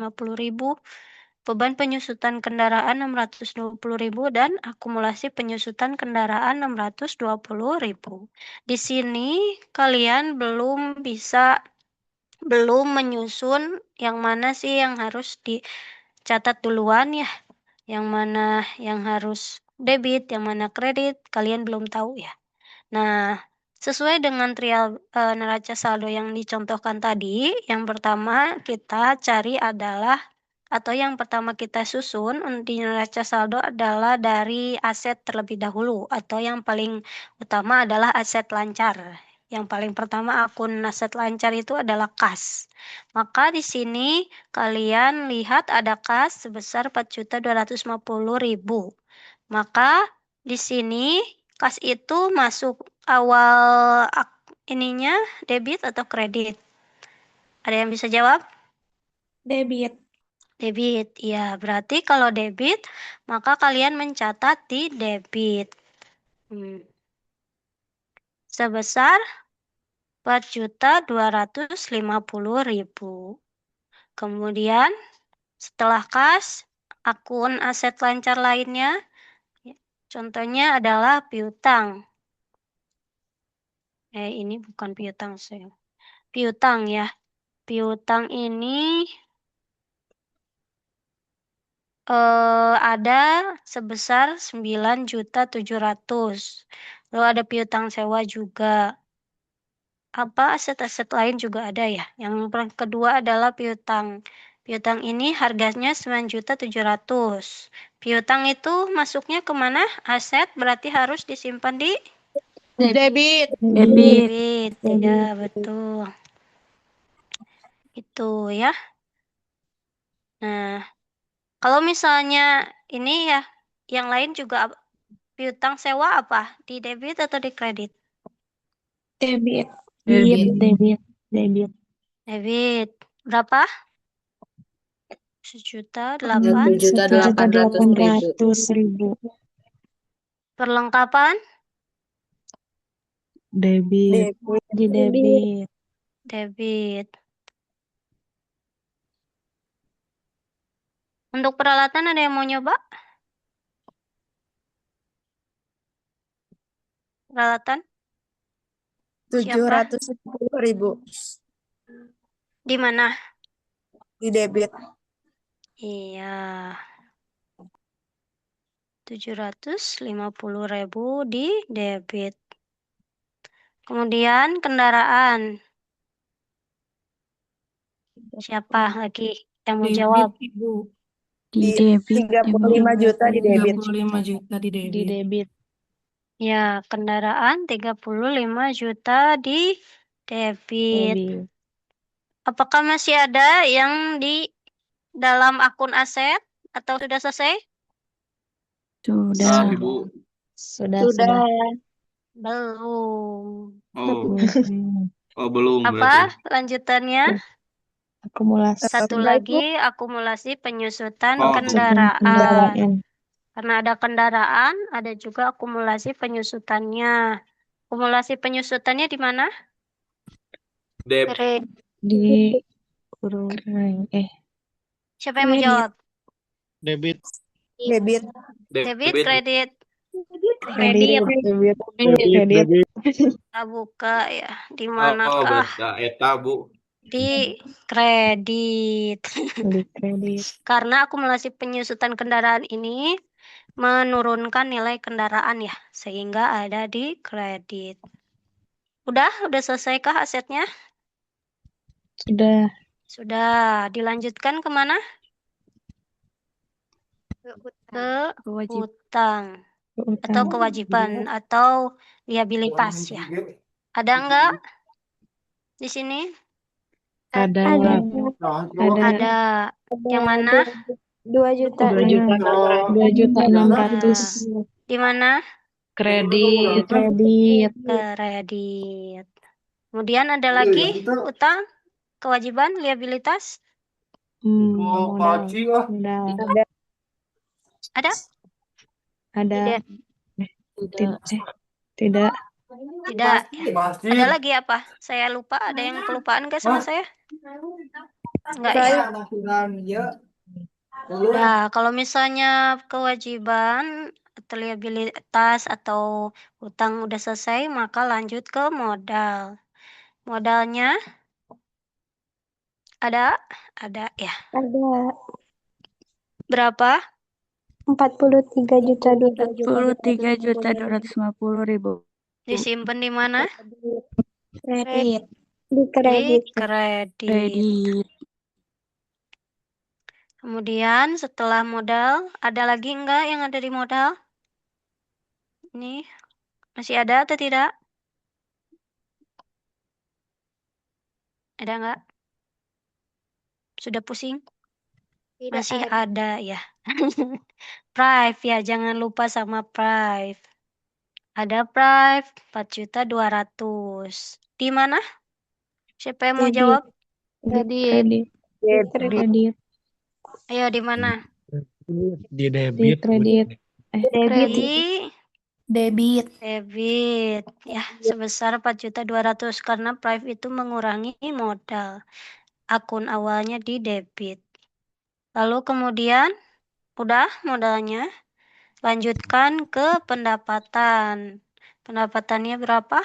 beban penyusutan kendaraan 620.000, dan akumulasi penyusutan kendaraan 620.000. Di sini kalian belum menyusun yang mana sih yang harus dicatat duluan ya, yang mana yang harus debit, yang mana kredit, kalian belum tahu ya. Nah, sesuai dengan trial neraca saldo yang dicontohkan tadi, yang pertama kita cari adalah, atau yang pertama kita susun di neraca saldo adalah dari aset terlebih dahulu, atau yang paling utama adalah aset lancar. Yang paling pertama akun aset lancar itu adalah kas. Maka di sini kalian lihat ada kas sebesar 4.250.000. Maka di sini kas itu masuk awal ininya debit atau kredit? Ada yang bisa jawab? Debit. Debit, ya. Berarti kalau debit, maka kalian mencatat di debit. Sebesar 4.250.000. Kemudian setelah kas, akun aset lancar lainnya, contohnya adalah piutang. Ini bukan piutang, saya. Piutang ya. Piutang ini ada sebesar 9.700.000. Lalu ada piutang sewa juga. Apa aset-aset lain juga ada ya. Yang kedua adalah piutang. Piutang ini harganya 9.700.000. Piutang itu masuknya kemana? Aset berarti harus disimpan di Debit. debit. Ya, betul. Itu ya. Nah, kalau misalnya ini ya, yang lain juga piutang sewa apa? Di debit atau di kredit? Debit. Debit. Berapa? 1.800.000. Perlengkapan? Debit. Di debit. Debit. Untuk peralatan ada yang mau nyoba? Peralatan? Siapa? 750.000 Di mana? di debit. Iya. 750.000 di debit. Kemudian kendaraan. Siapa lagi yang mau jawab? Ibu. Di debit. 35 juta di debit. 35 juta di Di debit. debit. Ya, kendaraan 35 juta di debit. Debit. Apakah masih ada yang di dalam akun aset atau sudah selesai? Sudah. Ibu. Sudah. Belum. Oh, belum Apa berarti. lanjutannya? Akumulasi. Satu lagi, akumulasi penyusutan Oh, kendaraan. Kendaraan. Karena ada kendaraan, ada juga akumulasi penyusutannya. Akumulasi penyusutannya di mana? Di huruf Siapa yang mau jawab? Debit. Debit, kredit. kredit. Kredit. Kita buka ya. Di Oh, manakah? eta, Bu. Di kredit. Di kredit. Karena akumulasi penyusutan kendaraan ini menurunkan nilai kendaraan ya, sehingga ada di kredit. Udah selesaikah asetnya? Sudah. Sudah, dilanjutkan kemana? Ke utang atau kewajiban atau liabilitas ya. Ada enggak di sini? Ada. Yang mana? 2.600.000. Di mana? Kredit. Kredit. Kemudian ada lagi utang, kewajiban, liabilitas. Modal. Ada? Ada. Tidak. Tidak. Ada lagi apa? Saya lupa. Ada yang kelupaan nggak sama saya? Enggak ya. Nah, kalau misalnya kewajiban atau liabilitas atau utang udah selesai, maka lanjut ke modal. Modalnya ada ya. Ada Berapa? 43.250.000. Disimpan di mana? Di Di kredit. kredit. Kemudian setelah modal, ada lagi enggak yang ada di modal? Ini masih ada atau tidak? Ada enggak? Sudah pusing? Masih ada ya. Prive ya, jangan lupa sama Prive. Ada Prive 4.200.000. Di mana? Siapa yang mau jawab? Kredit. Ayo di mana? Di debit. Kredit. Debit ya, sebesar 4.200.000 karena Prive itu mengurangi modal. Akun awalnya di debit. Lalu kemudian udah modalnya. Lanjutkan ke pendapatan. Pendapatannya berapa?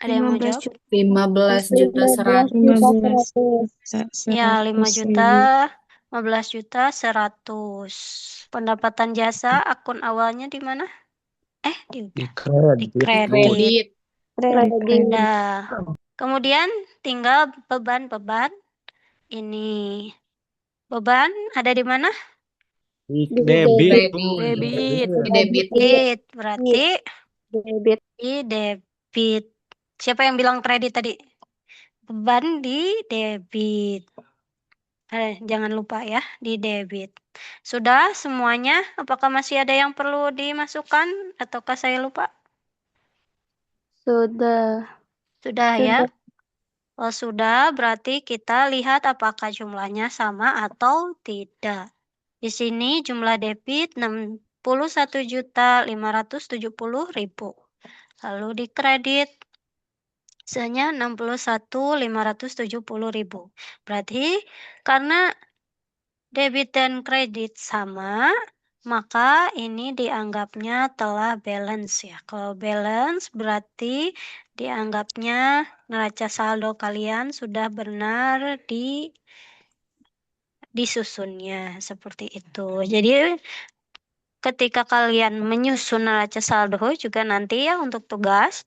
Ada yang mau jawab? 15.100.000. Ya, 15.100.000. Pendapatan jasa akun awalnya di mana? Di kredit. Nah, kemudian tinggal beban-beban. Ini beban ada di mana? Debit. Debit. Berarti di debit. Siapa yang bilang kredit tadi? Beban di debit. Jangan lupa ya, di debit. Sudah semuanya? Apakah masih ada yang perlu dimasukkan? Ataukah saya lupa? Sudah. Sudah ya? Kalau sudah, berarti kita lihat apakah jumlahnya sama atau tidak. Di sini jumlah debit 61.570.000. Lalu di kredit sisanya 61.570.000. Berarti karena debit dan kredit sama, maka ini dianggapnya telah balance ya. Kalau balance berarti dianggapnya neraca saldo kalian sudah benar di disusunnya seperti itu. Jadi ketika kalian menyusun neraca saldo juga nanti ya untuk tugas,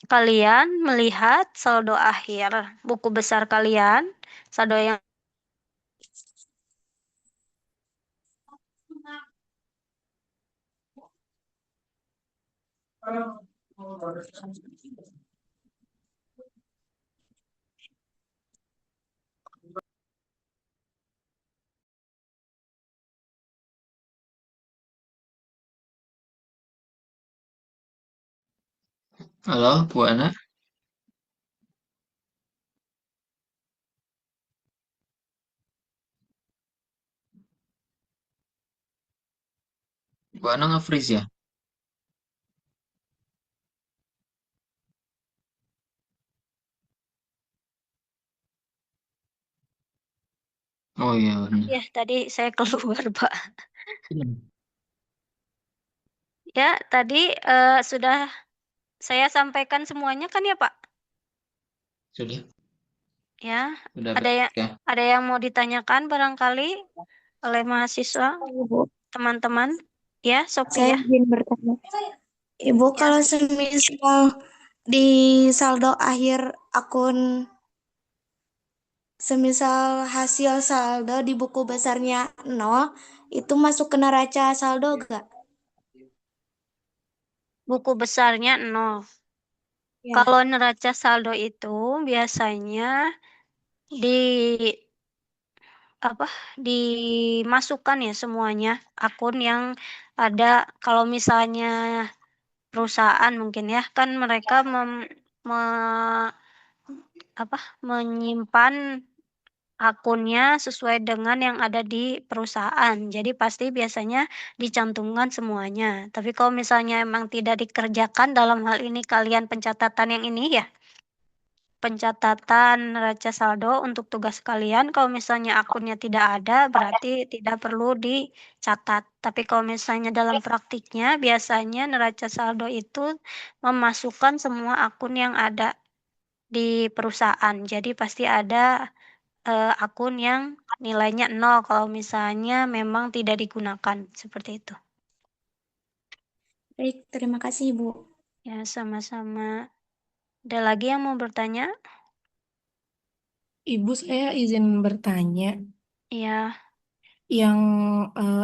kalian melihat saldo akhir buku besar kalian, saldo yang Halo, Bu Ana. Bu Ana nge-freeze ya? Oh iya benar. ya tadi saya keluar, Pak. Hmm. Ya, tadi sudah saya sampaikan semuanya kan ya, Pak? Sudah, Ya, sudah ada baik yang ya. ada yang mau ditanyakan barangkali oleh mahasiswa, Ibu, teman-teman? Ya, saya Sophia. izin bertanya. Ibu, Ya. kalau semisal di saldo akhir akun, semisal hasil saldo di buku besarnya 0, itu masuk ke neraca saldo gak? Buku besarnya 0. Ya. Kalau neraca saldo itu biasanya di apa dimasukkan ya semuanya akun yang ada kalau misalnya perusahaan mungkin ya kan mereka me- menyimpan akunnya sesuai dengan yang ada di perusahaan. Jadi pasti biasanya dicantumkan semuanya. Tapi kalau misalnya emang tidak dikerjakan dalam hal ini kalian pencatatan yang ini ya, pencatatan neraca saldo untuk tugas kalian. Kalau misalnya akunnya tidak ada, berarti tidak perlu dicatat. Tapi kalau misalnya dalam praktiknya, biasanya neraca saldo itu memasukkan semua akun yang ada di perusahaan. Jadi pasti ada akun yang nilainya 0 kalau misalnya memang tidak digunakan. Seperti itu. Baik, terima kasih Ibu. Ya, sama-sama. Ada lagi yang mau bertanya? Ibu, saya izin bertanya, Ya. yang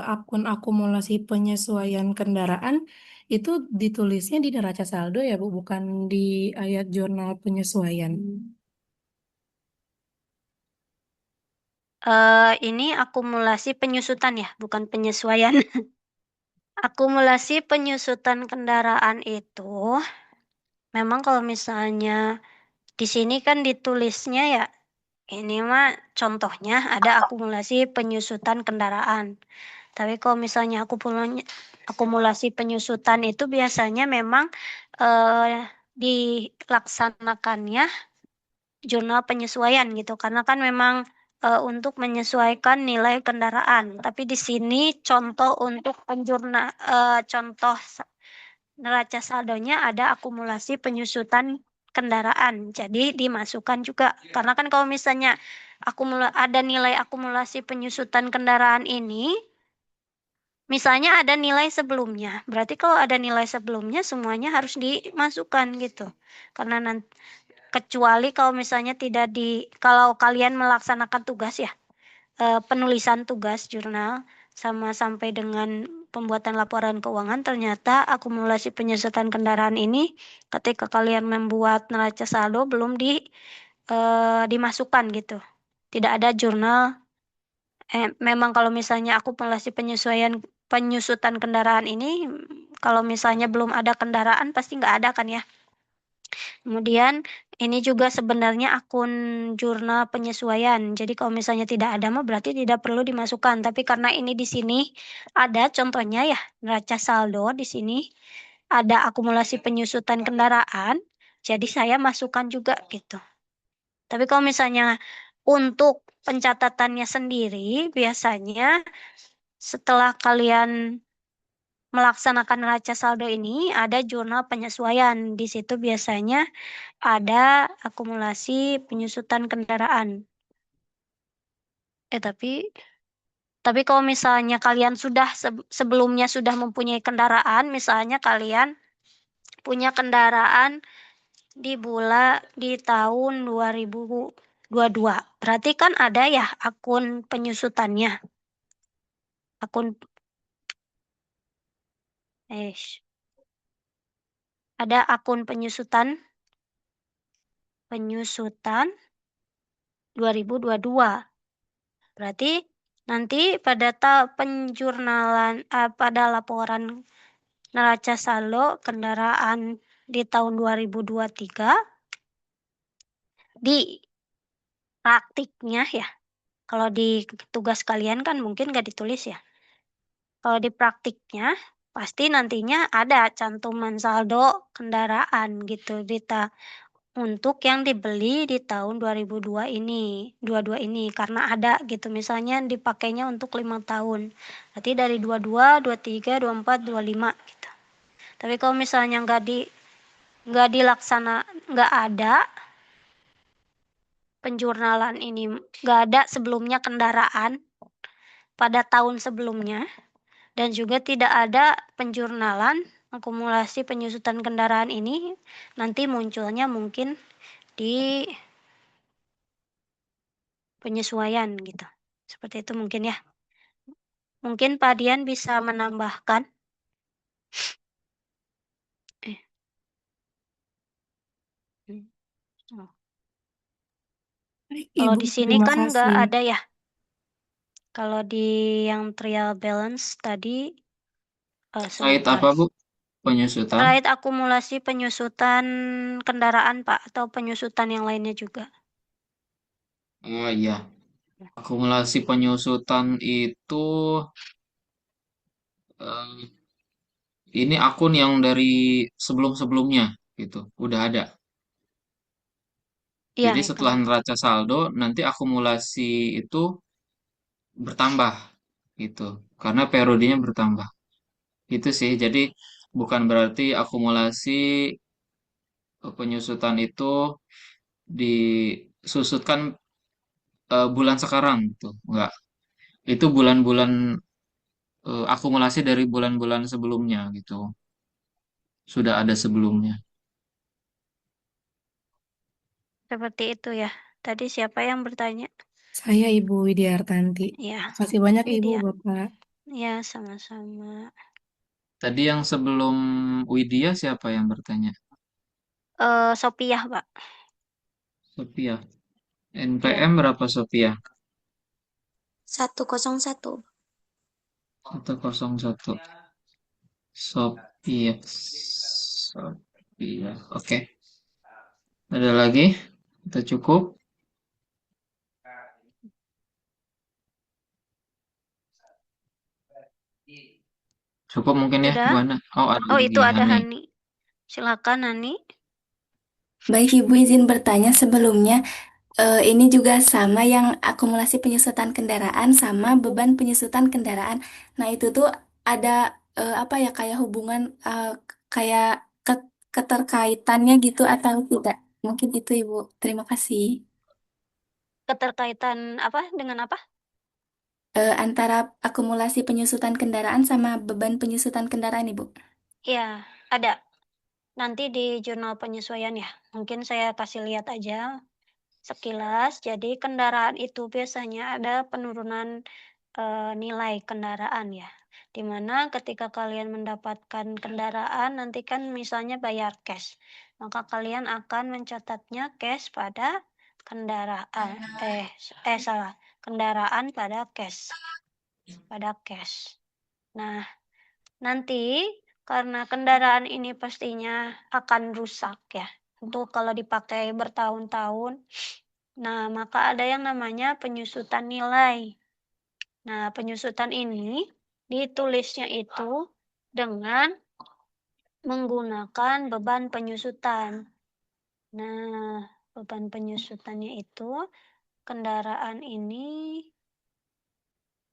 akun akumulasi penyesuaian kendaraan itu ditulisnya di neraca saldo ya Bu, bukan di ayat jurnal penyesuaian. Ini akumulasi penyusutan ya, bukan penyesuaian. Akumulasi penyusutan kendaraan itu memang kalau misalnya di sini kan ditulisnya ya, ini mah contohnya ada akumulasi penyusutan kendaraan. Tapi kalau misalnya akumulasi penyusutan itu biasanya memang dilaksanakannya jurnal penyesuaian gitu karena kan memang untuk menyesuaikan nilai kendaraan. Tapi di sini contoh untuk contoh neraca saldonya ada akumulasi penyusutan kendaraan. Jadi dimasukkan juga karena kan kalau misalnya ada nilai akumulasi penyusutan kendaraan ini misalnya ada nilai sebelumnya. Berarti kalau ada nilai sebelumnya semuanya harus dimasukkan gitu. Karena nanti kecuali kalau misalnya tidak kalau kalian melaksanakan tugas ya, penulisan tugas jurnal sama sampai dengan pembuatan laporan keuangan ternyata akumulasi penyusutan kendaraan ini ketika kalian membuat neraca saldo belum dimasukkan gitu. Tidak ada jurnal memang kalau misalnya akumulasi penyusutan kendaraan ini kalau misalnya belum ada kendaraan pasti nggak ada kan ya. Kemudian ini juga sebenarnya akun jurnal penyesuaian. Jadi kalau misalnya tidak ada mah berarti tidak perlu dimasukkan. Tapi karena ini di sini ada contohnya ya neraca saldo di sini ada akumulasi penyusutan kendaraan. Jadi saya masukkan juga gitu. Tapi kalau misalnya untuk pencatatannya sendiri biasanya setelah kalian melaksanakan neraca saldo ini ada jurnal penyesuaian. Di situ biasanya ada akumulasi penyusutan kendaraan. Tapi Tapi kalau misalnya kalian sudah sebelumnya sudah mempunyai kendaraan, misalnya kalian punya kendaraan di tahun 2022. Berarti kan ada ya akun penyusutannya. Ada akun penyusutan 2022. Berarti nanti pada penjurnalan pada laporan neraca saldo kendaraan di tahun 2023 di praktiknya ya. Kalau di tugas kalian kan mungkin nggak ditulis ya. Kalau di praktiknya pasti nantinya ada cantuman saldo kendaraan gitu untuk yang dibeli di tahun 2022 ini karena ada gitu misalnya dipakainya untuk 5 tahun. Berarti dari 22, 23, 24, 25 gitu. Tapi kalau misalnya nggak ada penjurnalan ini, nggak ada sebelumnya kendaraan pada tahun sebelumnya dan juga tidak ada penjurnalan akumulasi penyusutan kendaraan ini, nanti munculnya mungkin di penyesuaian gitu. Seperti itu mungkin ya. Mungkin Pak Dian bisa menambahkan. Baik, Kalau Ibu, di sini terima kan nggak kasih. ada ya. Kalau di yang trial balance tadi, Terkait sebentar. apa, Bu? Penyusutan? Terkait akumulasi penyusutan kendaraan, Pak, atau penyusutan yang lainnya juga. Oh iya. Akumulasi penyusutan itu eh, ini akun yang dari sebelum-sebelumnya gitu. Udah ada. Iya, Jadi itu. setelah neraca saldo nanti akumulasi itu bertambah gitu. Karena periodenya bertambah. Itu sih. Jadi bukan berarti akumulasi penyusutan itu disusutkan bulan sekarang gitu. Enggak. Itu bulan-bulan akumulasi dari bulan-bulan sebelumnya gitu. Sudah ada sebelumnya. Seperti itu ya. Tadi siapa yang bertanya? Saya Ibu Widiartanti. Ya, Terima kasih banyak Ibu, Widya. Bapak. Ya, sama-sama. Tadi yang sebelum Widya siapa yang bertanya? Sopiah, Pak. Sophia. Iya. NPM berapa Sophia? 101. 101. Sophia. Sophia. Oke. Ada lagi? Kita cukup. Cukup mungkin ya, Sudah? Bu Hana. Oh, ada Oh, lagi itu ada Hani. Hani. Silakan, Hani. Baik, Ibu izin bertanya sebelumnya. Ini juga sama yang akumulasi penyusutan kendaraan sama beban penyusutan kendaraan. Nah, itu tuh ada apa ya kayak hubungan kayak keterkaitannya gitu atau tidak? Mungkin itu Ibu. Terima kasih. Keterkaitan apa dengan apa? Antara akumulasi penyusutan kendaraan sama beban penyusutan kendaraan, Ibu. Ya, ada. Nanti di jurnal penyesuaian ya. Mungkin saya kasih lihat aja sekilas. Jadi kendaraan itu biasanya ada penurunan nilai kendaraan ya. Dimana ketika kalian mendapatkan kendaraan, nanti kan misalnya bayar cash. Maka kalian akan mencatatnya cash pada kendaraan. Salah. Kendaraan pada cash. Nah, nanti karena kendaraan ini pastinya akan rusak ya. Untuk kalau dipakai bertahun-tahun. Nah, maka ada yang namanya penyusutan nilai. Nah, penyusutan ini ditulisnya itu dengan menggunakan beban penyusutan. Nah, beban penyusutannya itu kendaraan ini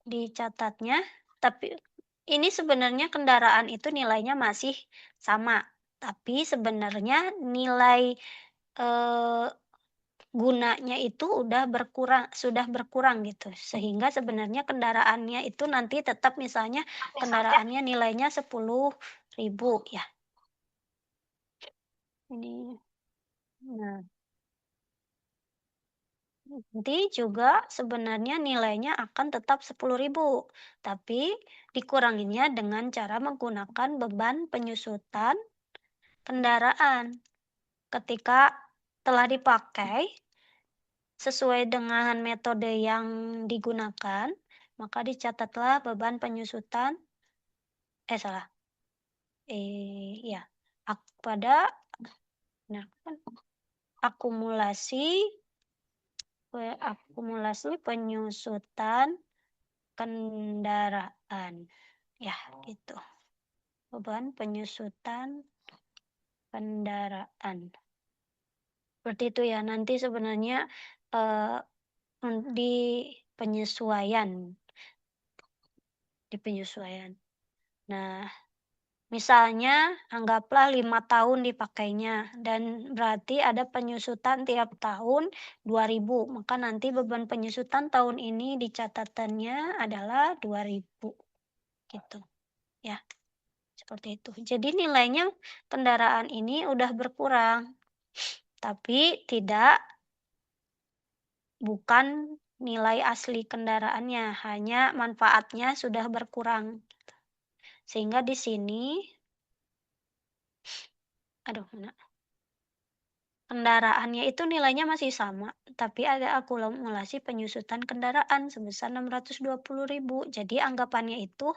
dicatatnya, tapi ini sebenarnya kendaraan itu nilainya masih sama, tapi sebenarnya nilai gunanya itu sudah berkurang gitu. Sehingga sebenarnya kendaraannya itu nanti tetap misalnya kendaraannya nilainya 10.000 ya. Ini. Nah, nanti juga sebenarnya nilainya akan tetap 10.000, tapi dikuranginya dengan cara menggunakan beban penyusutan kendaraan. Ketika telah dipakai sesuai dengan metode yang digunakan, maka dicatatlah beban penyusutan ya, pada nah, kan, akumulasi penyusutan kendaraan. Ya, gitu. Beban penyusutan kendaraan. Seperti itu ya. Nanti sebenarnya di penyesuaian. Nah, misalnya anggaplah 5 tahun dipakainya dan berarti ada penyusutan tiap tahun 2.000. Maka nanti beban penyusutan tahun ini di catatannya adalah 2.000. Gitu. Ya. Seperti itu. Jadi nilainya kendaraan ini udah berkurang. Tapi bukan nilai asli kendaraannya, hanya manfaatnya sudah berkurang. Sehingga di sini kendaraannya itu nilainya masih sama, tapi ada akumulasi penyusutan kendaraan sebesar 620.000. Jadi anggapannya itu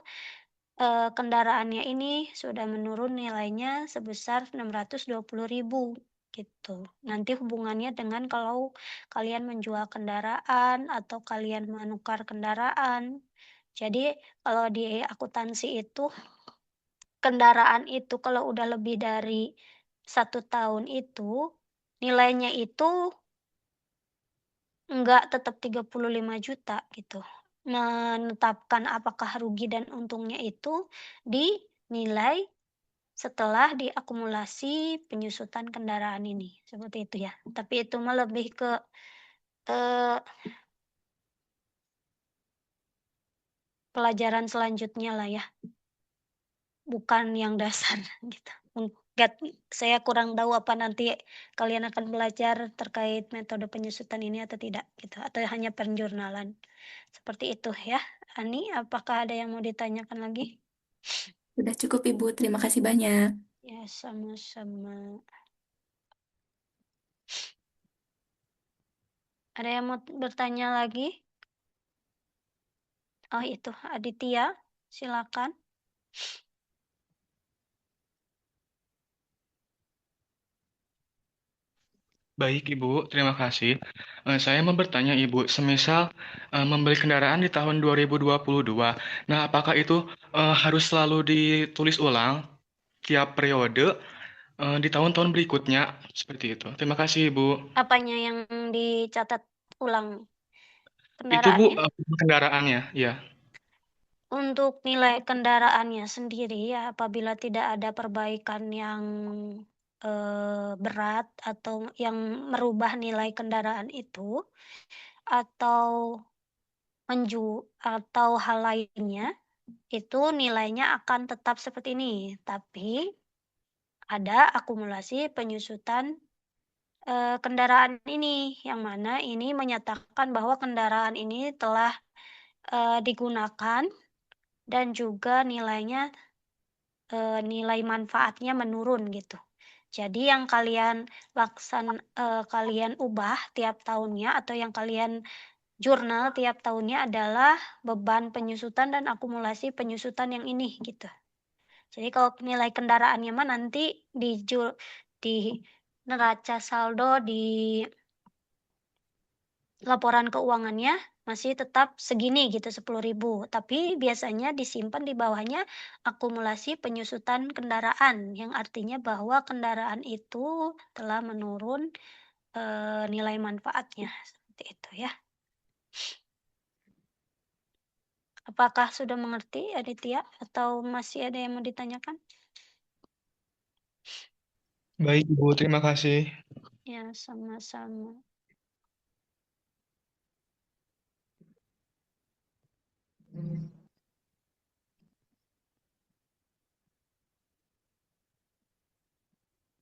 kendaraannya ini sudah menurun nilainya sebesar 620.000 gitu. Nanti hubungannya dengan kalau kalian menjual kendaraan atau kalian menukar kendaraan. Jadi kalau di akuntansi itu kendaraan itu kalau udah lebih dari 1 tahun itu nilainya itu enggak tetap 35 juta gitu. Menetapkan apakah rugi dan untungnya itu dinilai setelah diakumulasi penyusutan kendaraan ini. Seperti itu ya. Tapi itu mah lebih ke pelajaran selanjutnya lah ya. Bukan yang dasar gitu. Saya kurang tahu apa nanti kalian akan belajar terkait metode penyusutan ini atau tidak gitu, atau hanya penjurnalan. Seperti itu ya. Ani, apakah ada yang mau ditanyakan lagi? Sudah cukup Ibu, terima kasih banyak. Ya, sama-sama. Ada yang mau bertanya lagi? Oh, itu Aditya, silakan. Baik Ibu, terima kasih. Saya mau bertanya Ibu, semisal membeli kendaraan di tahun 2022, nah apakah itu harus selalu ditulis ulang tiap periode di tahun-tahun berikutnya? Seperti itu. Terima kasih Ibu. Apanya yang dicatat ulang? Itu Bu, Kendaraannya? kendaraannya, ya. Untuk nilai kendaraannya sendiri ya, apabila tidak ada perbaikan yang berat atau yang merubah nilai kendaraan itu, atau atau hal lainnya, itu nilainya akan tetap seperti ini. Tapi ada akumulasi penyusutan kendaraan ini, yang mana ini menyatakan bahwa kendaraan ini telah digunakan dan juga nilai manfaatnya menurun gitu. Jadi yang kalian kalian ubah tiap tahunnya atau yang kalian jurnal tiap tahunnya adalah beban penyusutan dan akumulasi penyusutan yang ini gitu. Jadi kalau nilai kendaraannya mah nanti di neraca saldo di laporan keuangannya masih tetap segini gitu 10.000. Tapi biasanya disimpan di bawahnya akumulasi penyusutan kendaraan yang artinya bahwa kendaraan itu telah menurun nilai manfaatnya seperti itu ya. Apakah sudah mengerti Aditya atau masih ada yang mau ditanyakan? Baik Ibu, terima kasih. Ya, sama-sama.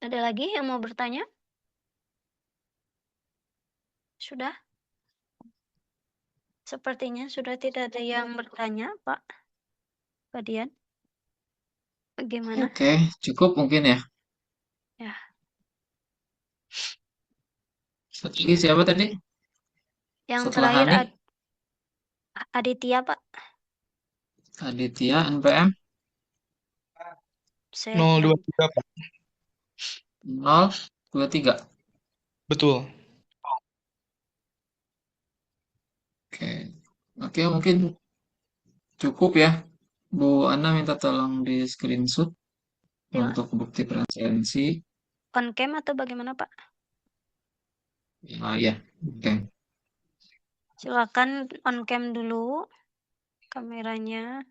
Ada lagi yang mau bertanya? Sudah? Sepertinya sudah tidak ada yang bertanya, Pak. Pak Dian, bagaimana? Oke, cukup mungkin ya. Ya, Satu lagi siapa tadi? yang Setelah terakhir Hani, Aditya, Pak. Aditya, NPM Saya kurang. 023, Pak. 023. Betul. Oke, oke mungkin cukup ya. Bu Ana minta tolong di screenshot Ya, untuk bukti presensi. on cam atau bagaimana, Pak? Ya, oke. Silakan on cam dulu kameranya.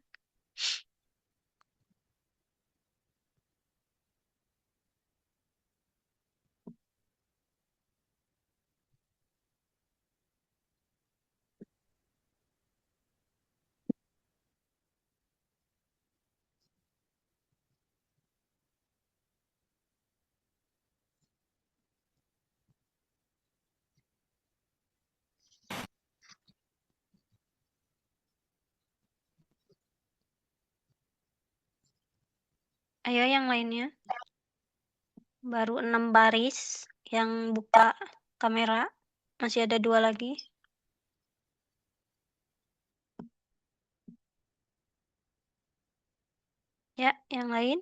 Ayo yang lainnya. Baru 6 baris yang buka kamera. Masih ada 2 lagi. Ya, yang lain.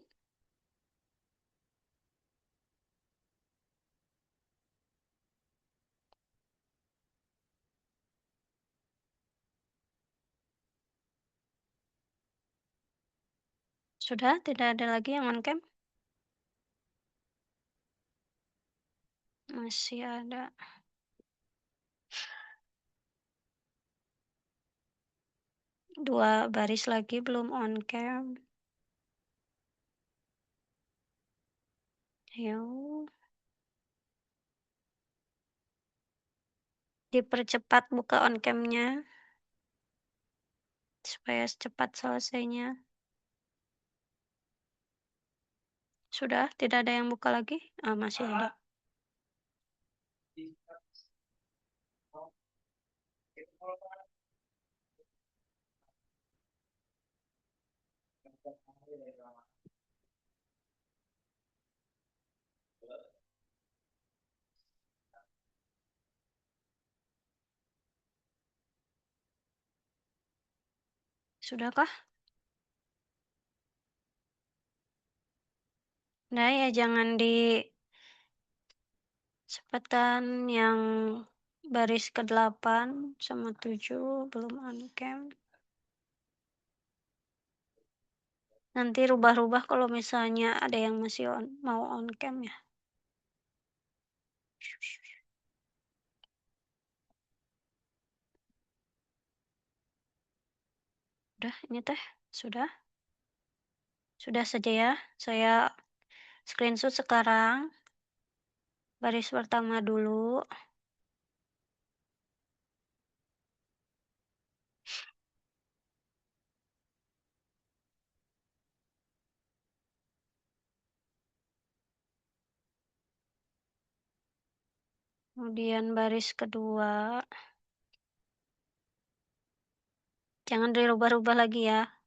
Sudah, tidak ada lagi yang on cam? Masih ada. Dua baris lagi belum on cam. Ayo. Dipercepat buka on cam-nya supaya cepat selesainya. Sudah, tidak ada yang buka lagi? Masih ada. Sudahkah? Nah ya, jangan di cepetan yang baris ke-8 sama 7 belum on cam. Nanti rubah-rubah kalau misalnya ada yang masih mau on cam ya. Udah, ini teh. Sudah. Sudah saja ya. Saya screenshot sekarang. Baris pertama dulu. Kemudian baris kedua. Jangan dirubah-rubah lagi ya.